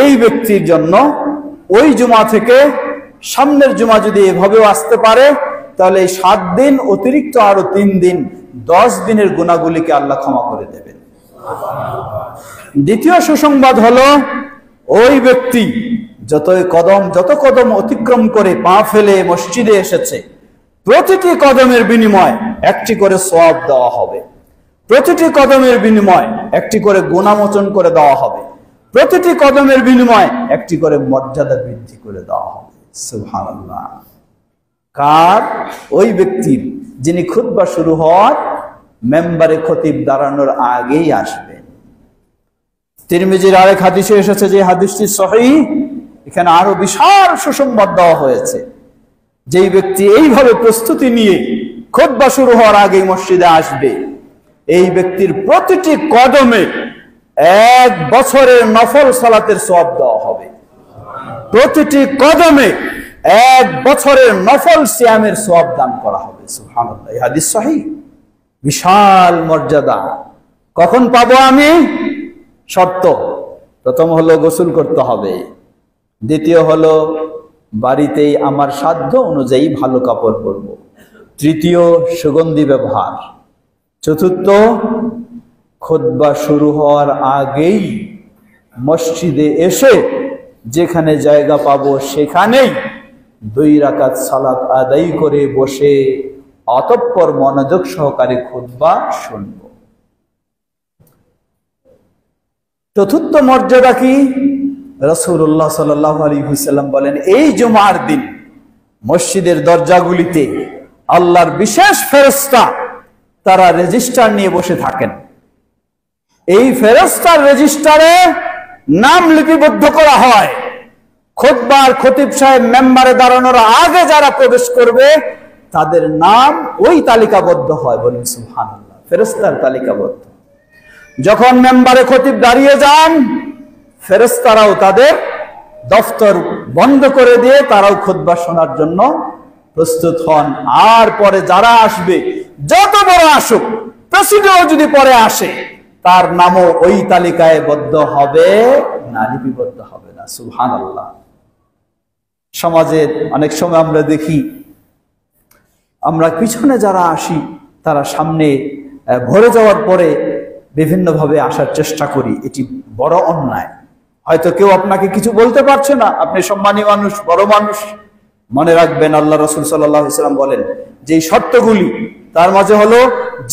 এই ব্যক্তির জন্য ওই জুমা থেকে সামনের জুমা যদি এভাবেও আসতে পারে তাহলে এই 7 দিন অতিরিক্ত আরো 3 দিন, 10 দিনের গুনাহগুলিকে আল্লাহ ক্ষমা করে দেবেন। দ্বিতীয় সুসংবাদ হলো, ওই ব্যক্তি যত কদম অতিক্রম করে পা ফেলে মসজিদে এসেছে, প্রতিটি কদমের বিনিময় একটি করে সওয়াব দেওয়া হবে, প্রতিটি কদমের বিনিময় একটি করে গুনাহমোচন করে দেওয়া হবে, প্রতিটি কদমের বিনিময় একটি করে মর্যাদা বৃদ্ধি করে দেওয়া হবে। সুবহানাল্লাহ। কার? ওই ব্যক্তির যিনি খুতবা শুরু হওয়ার মেম্বারে খতিব দাঁড়ানোর আগেই আসবেন। তিরমিজির আরেক হাদিসে এসেছে, যে হাদিসটি সহিহ, এখানে আরো বিশাল সুসংবাদ দেওয়া হয়েছে। যেই ব্যক্তি এইভাবে প্রস্তুতি নিয়ে খুতবা শুরু হওয়ার আগেই মসজিদে আসবে, এই ব্যক্তির প্রতিটি কদমে 1 বছরের নফল সালাতের সওয়াব দেওয়া হবে, প্রতিটি কদমে 1 বছরের নফল সিয়ামের সওয়াব দান করা হবে। সুবহানাল্লাহ। এই হাদিস সহিহ। বিশাল মর্যাদা। কখন পাবো আমি? শর্ত, প্রথম হলো গোসল করতে হবে, দ্বিতীয় হলো বাড়িতেই আমার সাধ্য অনুযায়ী ভালো কাপড় পরব, তৃতীয় সুগন্ধি ব্যবহার, চতুর্থ খুতবা শুরু হওয়ার আগেই মসজিদে এসে যেখানে জায়গা পাবো সেখানেই 2 রাকাত সালাত আদায় করে বসে অতঃপর মনোযোগ সহকারে খুতবা শুনব। চতুর্থ মর্যাদা কি? রাসূলুল্লাহ সাল্লাল্লাহু আলাইহি ওয়াসাল্লাম বলেন, এই জুমার দিন মসজিদের দরজাগুলিতে আল্লাহর বিশেষ ফেরেশতা তারা রেজিস্টার নিয়ে বসে থাকেন। এই ফেরেশতার রেজিস্টারে নাম লিপিবদ্ধ করা হয়। খুতবার খতিব সাহেব মেম্বারে দাঁড়ানোর আগে যারা প্রবেশ করবে তাদের নাম ওই তালিকাবদ্ধ হয়। বলেন সুবহানাল্লাহ। ফেরেশতার তালিকাবদ্ধ। যখন মেম্বারে খতিব দাঁড়িয়ে যান, ফেরেশতারাও তাদের দফতর বন্ধ করে দিয়ে তারাও খুতবা শোনার জন্য প্রস্তুত হন। আর পরে যারা আসবে, যত বড় আসুক, প্রেসিডেন্টও যদি পরে আসে, তার নামও ওই তালিকায় বদ্ধ হবে না, লিপিবদ্ধ হবে না। সুবহানাল্লাহ। সমাজের অনেক সময় আমরা দেখি, আমরা পিছনে যারা আসি তারা সামনে ভরে যাওয়ার পরে বিভিন্নভাবে আসার চেষ্টা করি। এটি বড় অন্যায়। হয়তো কেউ আপনাকে কিছু বলতে পারছে না, আপনি সম্মানী মানুষ, বড় মানুষ, মনে রাখবেন আল্লাহ রাসূল সাল্লাল্লাহু আলাইহি ওয়াসাল্লাম বলেন যে শর্তগুলি, তার মাঝে হলো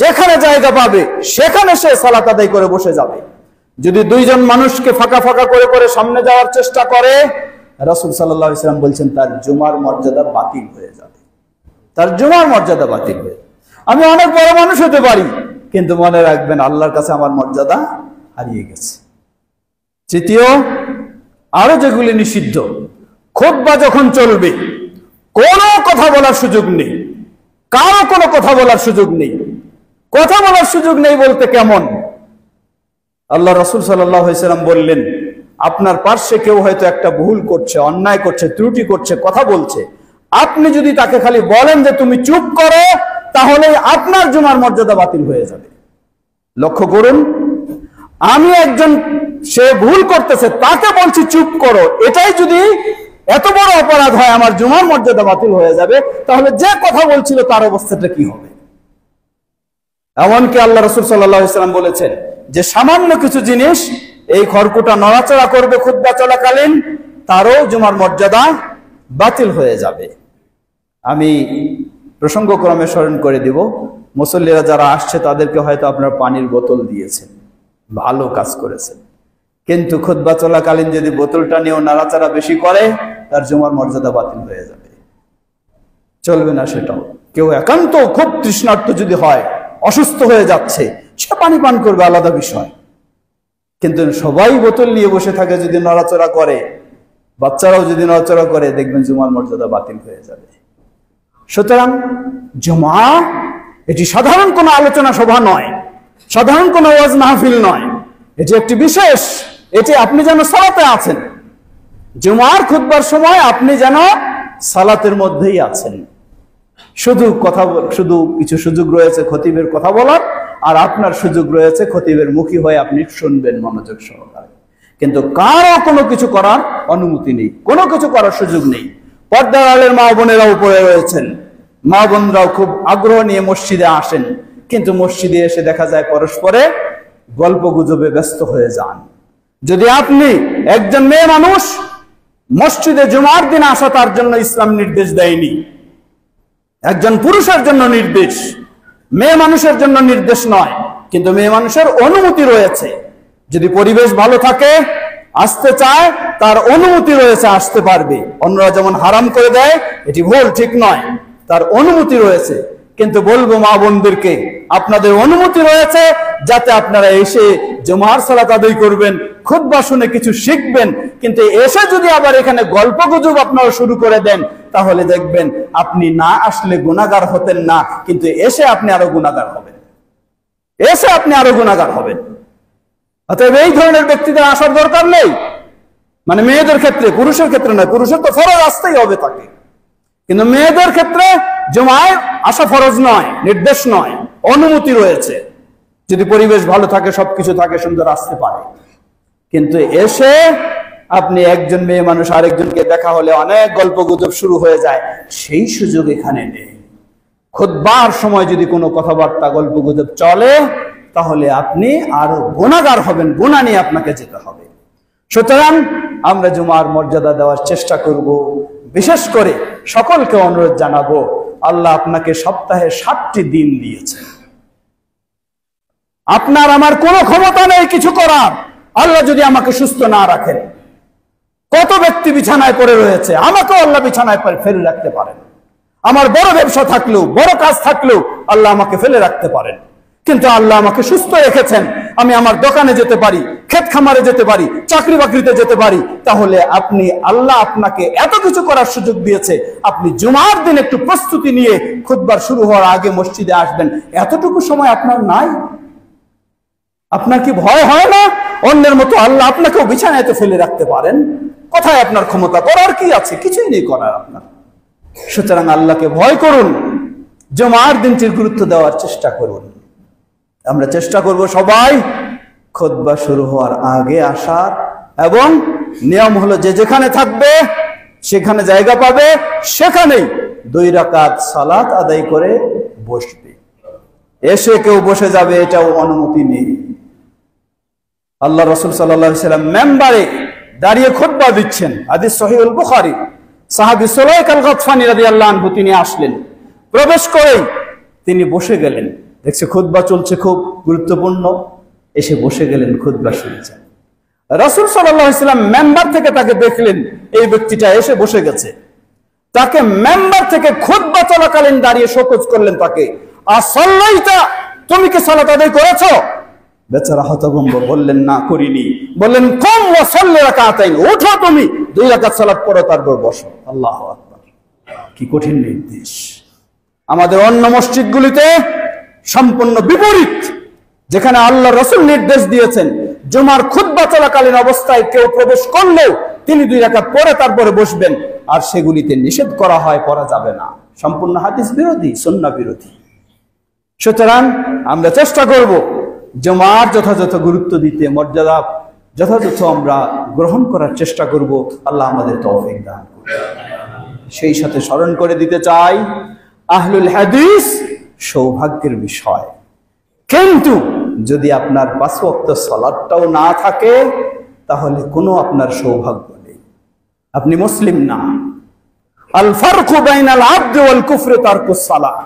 যেখানে জায়গা পাবে সেখানে সে সালাত আদায় করে বসে যাবে। যদি 2 জন মানুষকে ফাঁকা ফাঁকা করে করে সামনে যাওয়ার চেষ্টা করে, রাসূল সাল্লাল্লাহু আলাইহি ওয়াসাল্লাম বলছেন তার জুমার মর্যাদা বাতিল হয়ে যাবে, তার জুমার মর্যাদা বাতিল হয়ে যাবে। আমি অনেক বড় মানুষ হতে পারি, কিন্তু মনে রাখবেন আল্লাহর কাছে আমার মর্যাদা হারিয়ে গেছে। তৃতীয়, আরো যেগুলি নিষিদ্ধ, খুতবা যখন চলবে কোনো কথা বলার সুযোগ নেই, কারো কোনো কথা বলার সুযোগ নেই। কথা বলার সুযোগ নেই বলতে কেমন? আল্লাহ রাসূল সাল্লাল্লাহু আলাইহি ওয়াসাল্লাম বললেন, আপনার পার্শ্বে কেউ হয়তো একটা ভুল করছে, অন্যায় করছে, ত্রুটি করছে, কথা বলছে, আপনি যদি তাকে খালি বলেন যে তুমি চুপ করো, তাহলে আপনার জুমার মর্যাদা বাতিল হয়ে যাবে। লক্ষ্য করুন, আমি একজন, সে ভুল করতেছে, তাকে বলছি চুপ করো, এটাই যদি এত বড় অপরাধ হয়, আমার জুমার মর্যাদা বাতিল হয়ে যাবে, তাহলে যে কথা বলছিল তার অবস্থাটা কি হবে? এমনকি আল্লাহ রাসূল সাল্লাল্লাহু আলাইহি ওয়াসাল্লাম বলেছেন যে সামান্য কিছু জিনিস, এই খড়কুটা নড়াচড়া করবে খুতবা চলাকালীন, তারও জুমার মর্যাদা বাতিল হয়ে যাবে। আমি প্রসঙ্গক্রমে স্মরণ করে দিব, মুসল্লিরা যারা আসছে তাদেরকে হয়তো আপনার পানির বোতল দিয়েছেন, ভালো কাজ করেছেন, কিন্তু খুতবা চলাকালীন যদি বোতলটা নিয়েও নাড়াচাড়া বেশি করে, তার জুমার মর্যাদা বাতিল হয়ে যাবে, চলবে না সেটাও। কেউ একান্ত খুব তৃষ্ণার্ত যদি হয়, অসুস্থ হয়ে যাচ্ছে, সে পানি পান করবে, আলাদা বিষয়। কিন্তু সবাই বোতল নিয়ে বসে থাকে, যদি নড়াচড়া করে, বাচ্চারাও যদি নড়াচড়া করে, দেখবেন জুমার মর্যাদা বাতিল হয়ে যাবে। সুতরাং জুমা এটি সাধারণ কোনো আলোচনা সভা নয়, সাধারণ কোনো ওয়াজ মাহফিল নয়, এটি একটি বিশেষ, এটি আপনি যেন সালাতে আছেন, জুমার খুতবার সময় আপনি যেন সালাতের মধ্যেই আছেন। শুধু কিছু সুযোগ রয়েছে খতিবের কথা বলার, আর আপনার সুযোগ রয়েছে খতিবের মুখী হয়ে আপনি শুনবেন মনোযোগ সহকারে, কিন্তু কারো কোনো কিছু করার অনুমতি নেই, কোনো কিছু করার সুযোগ নেই। পর্দার আড়ালের মা বোনেরা উপরে রয়েছেন, মা বোনরাও খুব আগ্রহ নিয়ে মসজিদে আসেন, কিন্তু মসজিদে এসে দেখা যায় পরস্পরে গল্প গুজবে ব্যস্ত হয়ে যান। যদি আপনি একজন মেয়ে মানুষ, মসজিদে জুমার দিন আসা তার জন্য ইসলাম নির্দেশ দেয়নি, একজন পুরুষের জন্য নির্দেশ, মেয়ে মানুষের জন্য নির্দেশ নয়, কিন্তু মেয়ে মানুষের অনুমতি রয়েছে। যদি পরিবেশ ভালো থাকে, আসতে চায়, তার অনুমতি রয়েছে, আসতে পারবে। অন্যরা যেমন হারাম করে দেয়, এটি ভুল, ঠিক নয়, তার অনুমতি রয়েছে। কিন্তু বলবো মা বোনদেরকে, আপনাদের অনুমতি রয়েছে যাতে আপনারা এসে জুমার সালাত আদায় করবেন, খুতবা শুনে কিছু শিখবেন, কিন্তু এসে যদি আবার এখানে গল্প গুজব আপনারা শুরু করে দেন, তাহলে দেখবেন আপনি না আসলে গুনাহগার হতেন না, কিন্তু এসে আপনি আরো গুনাহগার হবেন, এসে আপনি আরো গুনাহগার হবেন। অতএব এই ধরনের ব্যক্তিদের আসার দরকার নেই। মানে মেয়েদের ক্ষেত্রে, পুরুষের ক্ষেত্রে নয়, পুরুষের তো ফরজ আসতেই হবে তাকে, কিন্তু মেয়েদের ক্ষেত্রে জুমায় আসা ফরজ নয়, নির্দেশ নয়, অনুমতি রয়েছে। যদি পরিবেশ ভালো থাকে, সবকিছু থাকে, সুন্দর, আসতে পারে। কিন্তু এসে আপনি একজন মেয়ে মানুষ আরেকজনকে দেখা হলে অনেক গল্প গুজব শুরু হয়ে যায়, সেই সুযোগ এখানে নেই। খুতবার সময় যদি কোনো কথাবার্তা গল্প গুজব চলে, তাহলে আপনি আরো গুনাহগার হবেন, গুনাহ নিয়ে আপনাকে যেতে হবে। সুতরাং আমরা জুমার মর্যাদা দেওয়ার চেষ্টা করব। বিশেষ করে সকলকে অনুরোধ জানাবো, আল্লাহ আপনাকে সপ্তাহে 7টি দিন দিয়েছেন, আপনার আমার কোনো ক্ষমতা নেই কিছু করার। আল্লাহ যদি আমাকে সুস্থ না রাখেন, কত ব্যক্তি বিছানায় পড়ে রয়েছে, আমাকেও আল্লাহ বিছানায় ফেলে রাখতে পারেন। আমার বড় ব্যবসা থাকলেও, বড় কাজ থাকলেও আল্লাহ আমাকে ফেলে রাখতে পারেন, কিন্তু আল্লাহ আমাকে সুস্থ রেখেছেন। আমি আমার দোকানে যেতে পারি, ক্ষেত খামারে যেতে পারি, চাকরি বাকরিতে যেতে পারি। তাহলে আল্লাহ আপনাকে এত কিছু করার সুযোগ দিয়েছে, আপনি জুমার দিন একটু প্রস্তুতি নিয়ে খুতবার শুরু হওয়ার আগে মসজিদে আসবেন, এতটুকু সময় আপনার নাই? আপনার কি ভয় হয় না? অন্যের মতো আল্লাহ আপনাকেও বিছানায় ফেলে রাখতে পারেন। কোথায় আপনার ক্ষমতা? করার কি আছে? কিছুই নেই করার আপনার। সুতরাং আল্লাহকে ভয় করুন, জুমার দিনটির গুরুত্ব দেওয়ার চেষ্টা করুন। আমরা চেষ্টা করব সবাই খুতবা শুরু হওয়ার আগে আসার, এবং নিয়ম হলো যে যেখানে থাকবে, সেখানে জায়গা পাবে, সেখানেই 2 রাকাত সালাত আদায় করে বসবে। এসে কেউ বসে যাবে, এটাও অনুমতি নেই। আল্লাহ রাসূল সাল্লাল্লাহু আলাইহি ওয়াসাল্লাম মেম্বারে দাঁড়িয়ে খুতবা দিচ্ছেন, হাদিস সহিহুল বুখারী। সাহাবী সুলাইক আল-গাতফানী রাদিয়াল্লাহু আনহু তিনি আসলেন, প্রবেশ করেই তিনি বসে গেলেন। দেখছে খুতবা চলছে, খুব গুরুত্বপূর্ণ, এসে বসে গেলেন, খুতবা শুনছেন। রাসূল সাল্লাল্লাহু আলাইহি ওয়াসাল্লাম মেম্বার থেকে তাকে দেখলেন, এই ব্যক্তিটা এসে বসে গেছে। তাকে মেম্বার থেকে খুতবা চলাকালীন দাঁড়িয়ে শোকজ করলেন তাকে, আসল্লাইতা, তুমি কি সালাত আদায় করেছো? বেচারা হতভম্ব, বললেন না, করিনি। বললেন কুম ওয়া সাল্লি রাকাতাইন, ওঠো তুমি 2 রাকাত সালাত পড়ো, তারপর বসো। আল্লাহু আকবার। কি কঠিন নির্দেশ! আমাদের অন্য মসজিদগুলিতে সম্পূর্ণ বিপরীত। যেখানে আল্লাহ রাসূল নির্দেশ দিয়েছেন জুমার খুতবা চলাকালীন অবস্থায় কেউ প্রবেশ করলেও তিনি 2 রাকাত পড়ে তারপরে বসবেন, আর সেগুলিতে নিষেধ করা হয় পড়া যাবে না। সম্পূর্ণ হাদিস বিরোধী, সুন্নাহ বিরোধী। সুতরাং আমরা চেষ্টা করব জুমার যথাযথ গুরুত্ব দিতে, মর্যাদা যথাযথ আমরা গ্রহণ করার চেষ্টা করব। আল্লাহ আমাদের তৌফিক দান করুন। সেই সাথে স্মরণ করে দিতে চাই, আহলুল হাদিস সৌভাগ্যের বিষয়। কিন্তু যদি আপনার 5 ওয়াক্ত সালাতটাও না থাকে, তাহলে কোনো আপনার সৌভাগ্য নেই, আপনি মুসলিম না। আল ফারকু বাইনাল আবদি ওয়াল কুফরি তারকুস সালাহ।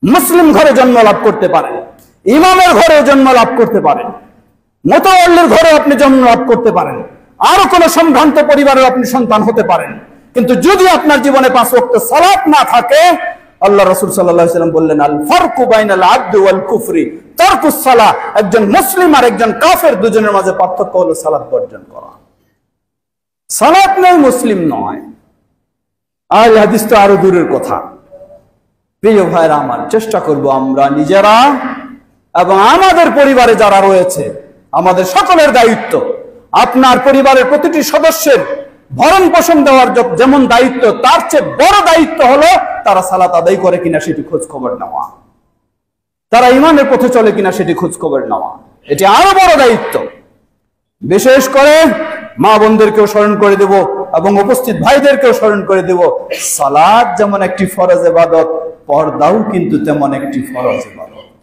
মুসলিম ঘরে জন্ম লাভ করতে পারেন, ইমামের ঘরে জন্ম লাভ করতে পারেন, মুতাওয়াল্লির ঘরে আপনি জন্ম লাভ করতে পারেন, আরো কোন সম্ভ্রান্ত পরিবারের আপনি সন্তান হতে পারেন, কিন্তু যদি আপনার জীবনে 5 ওয়াক্ত সালাত না থাকে, আল্লাহ রাসূল সাল্লাল্লাহু আলাইহি ওয়াসাল্লাম বললেন আল ফারকু বাইনাল আবদি ওয়াল কুফরি তারকুস সালাহ। একজন মুসলিম আর একজন কাফের দুজনের মাঝে পার্থক্য হলো সালাত বর্জন করা। সালাত নেই মুসলিম নয়। আহলে হাদিস তো আরো দূরের কথা। প্রিয় ভাইরা আমার, চেষ্টা করব আমরা নিজেরা এবং আমাদের পরিবারে যারা রয়েছে, আমাদের সকলের দায়িত্ব, আপনার পরিবারের প্রতিটি সদস্যের ভরণ পোষণ দেওয়ার যেমন দায়িত্ব, তার চেয়ে বড় দায়িত্ব হলো তারা সালাত আদায় করে কিনা সেটি খোঁজ খবর নেওয়া, তারা ইমানের পথে চলে কিনা সেটি খোঁজ খবর নেওয়া। এটি আরো বড় দায়িত্ব। বিশেষ করে মা বোনদেরকেও স্মরণ করে দেব এবং উপস্থিত ভাইদেরকেও স্মরণ করে দেব, সালাত যেমন একটি ফরজ ইবাদত, পর্দাও কিন্তু তেমন একটি ফরজ ইবাদত।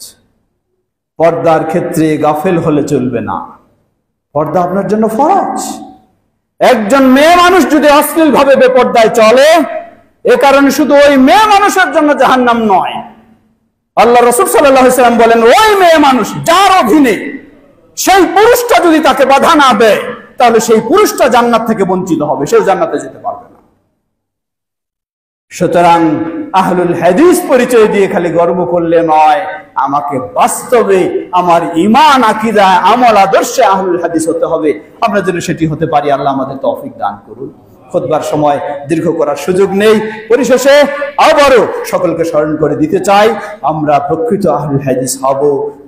পর্দার ক্ষেত্রে গাফেল হলে চলবে না। পর্দা আপনার জন্য ফরজ। একজন মেয়ে মানুষ যদি অশ্লীল ভাবে বেপর্দায় চলে, এ কারণে শুধু ওই মেয়ে মানুষের জন্য জাহান্নাম নয়, আল্লাহ রাসূল সাল্লাল্লাহু আলাইহি ওয়াসাল্লাম বলেন ওই মেয়ে মানুষ যার অধীনে সেই পুরুষটা যদি তাকে বাধা না দেয়, তাহলে সেই পুরুষটা জান্নাত থেকে বঞ্চিত হবে, সেও জান্নাতে যেতে পারবে না। সুতরাং আহলুল হাদিস পরিচয় দিয়ে খালি গর্ব করলে নয়, আমাকে বাস্তবে আমার ঈমান, আকীদা, আমল, আদর্শে আহলুল হাদিস হতে হবে। আমরা যেন সেটি হতে পারি, আল্লাহ আমাদের তৌফিক দান করুন। খুতবার সময় দীর্ঘ করার সুযোগ নেই। পরিশেষে আবারও সকলকে স্মরণ করে দিতে চাই, আমরা প্রকৃত আহলুল হাদিস হব,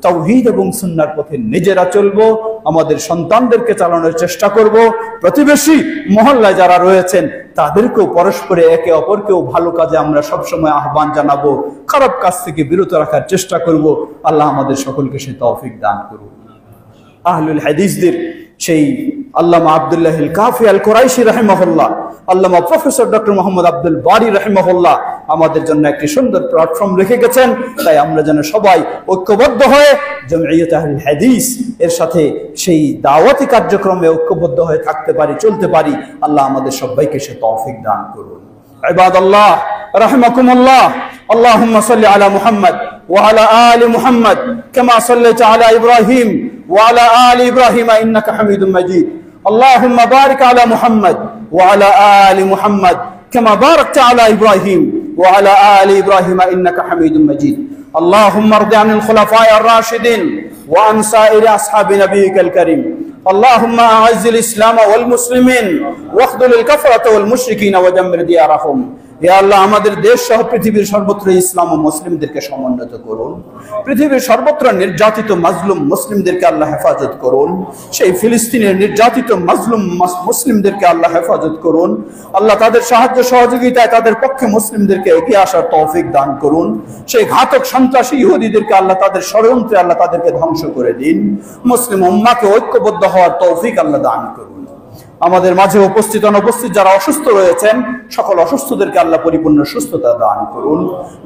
তাওহীদ এবং সুন্নাহর পথে নিজেরা চলবো, আমাদের সন্তানদেরকে চালানোর চেষ্টা করব, প্রতিবেশী মহল্লায় যারা রয়েছেন তাদেরকেও পরস্পরে একে অপরকেও ভালো কাজে আমরা সবসময় আহ্বান জানাবো, খারাপ কাজ থেকে বিরত রাখার চেষ্টা করব। আল্লাহ আমাদের সকলকে সে তৌফিক দান করুন। আহলুল হাদিসদের সেই আল্লামা আব্দুল্লাহিল কাফি আল কুরাইশি রাহিমাহুল্লাহ, আল্লামা প্রফেসর ডক্টর মোহাম্মদ আব্দুল বারী রাহিমাহুল্লাহ আমাদের জন্য একটি সুন্দর প্ল্যাটফর্ম রেখে গেছেন। তাই আমরা যেন সবাই ঐক্যবদ্ধ হয়ে জমঈয়ত আহলুল হাদিস এর সাথে সেই দাওয়াতি কার্যক্রমে ঐক্যবদ্ধ হয়ে থাকতে পারি, চলতে পারি। আল্লাহ আমাদের সবাইকে সে তৌফিক দান করুন। ইবাদাল্লাহ রাহিমাকুমুল্লাহ, আল্লাহুম্মা সাল্লি আলা মুহাম্মদ ওয়া আলা আলি মুহাম্মদ কামা সাল্লাইতা আলা ইব্রাহিম ওয়া আলা আলি ইব্রাহিম ইন্নাকা হামিদুম মাজিদ। আল্লাহুম্মা বারিক আলা মুহাম্মদ ওয়া আলা আলি মুহাম্মদ কামা বারাকতা আলা ইব্রাহিম ওয়া আলা আলি ইব্রাহিম ইন্নাকা হামিদুম মাজিদ। আল্লাহুম্মা রদি আনিল খুলাফায়ে আর-রাশিদিন ওয়া আন সাইরি আসহাবি নবিয়িকাল কারীম। আল্লাহুম্মা আ'ইজ্জিল ইসলাম ওয়াল মুসলিমিন ওয়াখযুলিল কাফারাতা ওয়াল মুশরিকিন ওয়া দাম্মির দিয়ারাহুম। হে আল্লাহ, আমাদের দেশ সহ পৃথিবীর সর্বত্র ইসলাম ও মুসলিমদেরকে সমুন্নত করুন। পৃথিবীর সর্বত্র নির্যাতিত মাজলুম মুসলিমদেরকে আল্লাহ হেফাজত করুন। সেই ফিলিস্তিনের নির্যাতিত মাজলুম মুসলিমদেরকে আল্লাহ হেফাজত করুন। আল্লাহ তাদের সাহায্য সহযোগিতায় তাদের পক্ষে মুসলিমদেরকে এগিয়ে আসার তৌফিক দান করুন। সেই ঘাতক সন্ত্রাসী ইহুদিদেরকে আল্লাহ তাদের ষড়যন্ত্রে আল্লাহ তাদেরকে ধ্বংস করে দিন। মুসলিম উম্মাহকে ঐক্যবদ্ধ হওয়ার তৌফিক আল্লাহ দান করুন। আমাদের মাঝে উপস্থিত অনুপস্থিত যারা অসুস্থ রয়েছেন, সকল অসুস্থদেরকে আল্লাহ পরিপূর্ণ সুস্থতা দান করুন।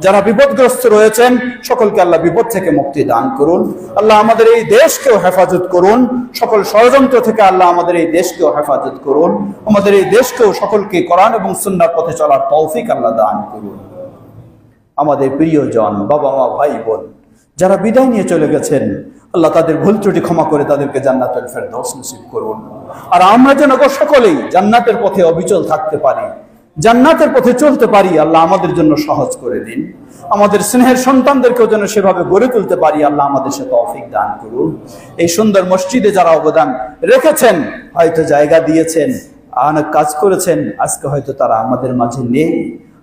যারা বিপদগ্রস্ত রয়েছেন, সকলকে আল্লাহ বিপদ থেকে মুক্তি দান করুন। আল্লাহ আমাদের এই দেশকেও হেফাজত করুন, সকল ষড়যন্ত্র থেকে আল্লাহ আমাদের এই দেশকেও হেফাজত করুন। আমাদের এই দেশকেও সকলকে কোরআন এবং সুন্নাহর পথে চলার তৌফিক আল্লাহ দান করুন। আমাদের প্রিয়জন, বাবা মা, ভাই বোন যারা বিদায় নিয়ে চলে গেছেন, আল্লাহ তাদের ভুল ত্রুটি ক্ষমা করে তাদেরকে জান্নাতুল ফেরদাউস নসিব করুন। আর আমরা যেন সকলেই জান্নাতের পথে অবিচল থাকতে পারি, জান্নাতের পথে চলতে পারি, আল্লাহ আমাদের জন্য সহজ করে দিন। আমাদের স্নেহের সন্তানদেরকেও যেন সেভাবে গড়ে তুলতে পারি, আল্লাহ আমাদের সে তৌফিক দান করুন। এই সুন্দর মসজিদে যারা অবদান রেখেছেন, হয়তো জায়গা দিয়েছেন, অনেক কাজ করেছেন, আজকে হয়তো তারা আমাদের মাঝে নেই,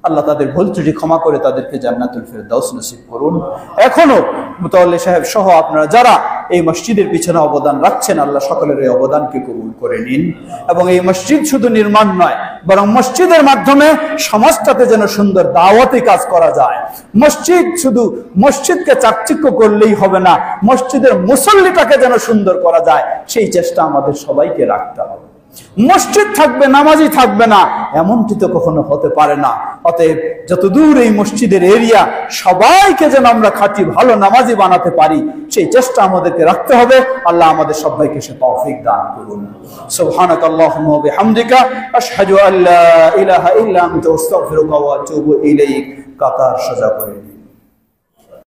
আল্লাহ তাদের ভুল ত্রুটি ক্ষমা করে তাদেরকে জান্নাতুল ফেরদাউস নসিব করুন। এখনো মুতাওয়াল্লি সাহেব সহ আপনারা যারা এই মসজিদের পিছনে অবদান রাখছেন, আল্লাহ সকলের এই অবদানকে কবুল করে নিন। এবং এই মসজিদ শুধু নির্মাণ নয়, বরং মসজিদের মাধ্যমে সমাজটাতে যেন সুন্দর দাওয়াতি কাজ করা যায়। মসজিদ শুধু মসজিদকে চাকচিক্য করলেই হবে না, মসজিদের মুসল্লিটাকে যেন সুন্দর করা যায়, সেই চেষ্টা আমাদের সবাইকে রাখতে হবে। মসজিদ থাকবে, নামাজি থাকবে না, এমনটি তো কখনো হতে পারে না। অতএব যতদূর এই মসজিদের এরিয়া সবাইকে যেন আমরা খাঁটি ভালো নামাজি বানাতে পারি, সেই চেষ্টা আমাদেরকে রাখতে হবে। আল্লাহ আমাদের সবাইকে সে তৌফিক দান করুন। সুবহানাকাল্লাহুম্মা ওয়া বিহামদিকা আশহাদু আল্লা ইলাহা ইল্লা আনতা আস্তাগফিরুকা ওয়া আতুবু ইলাইক। কাতার সোজা করে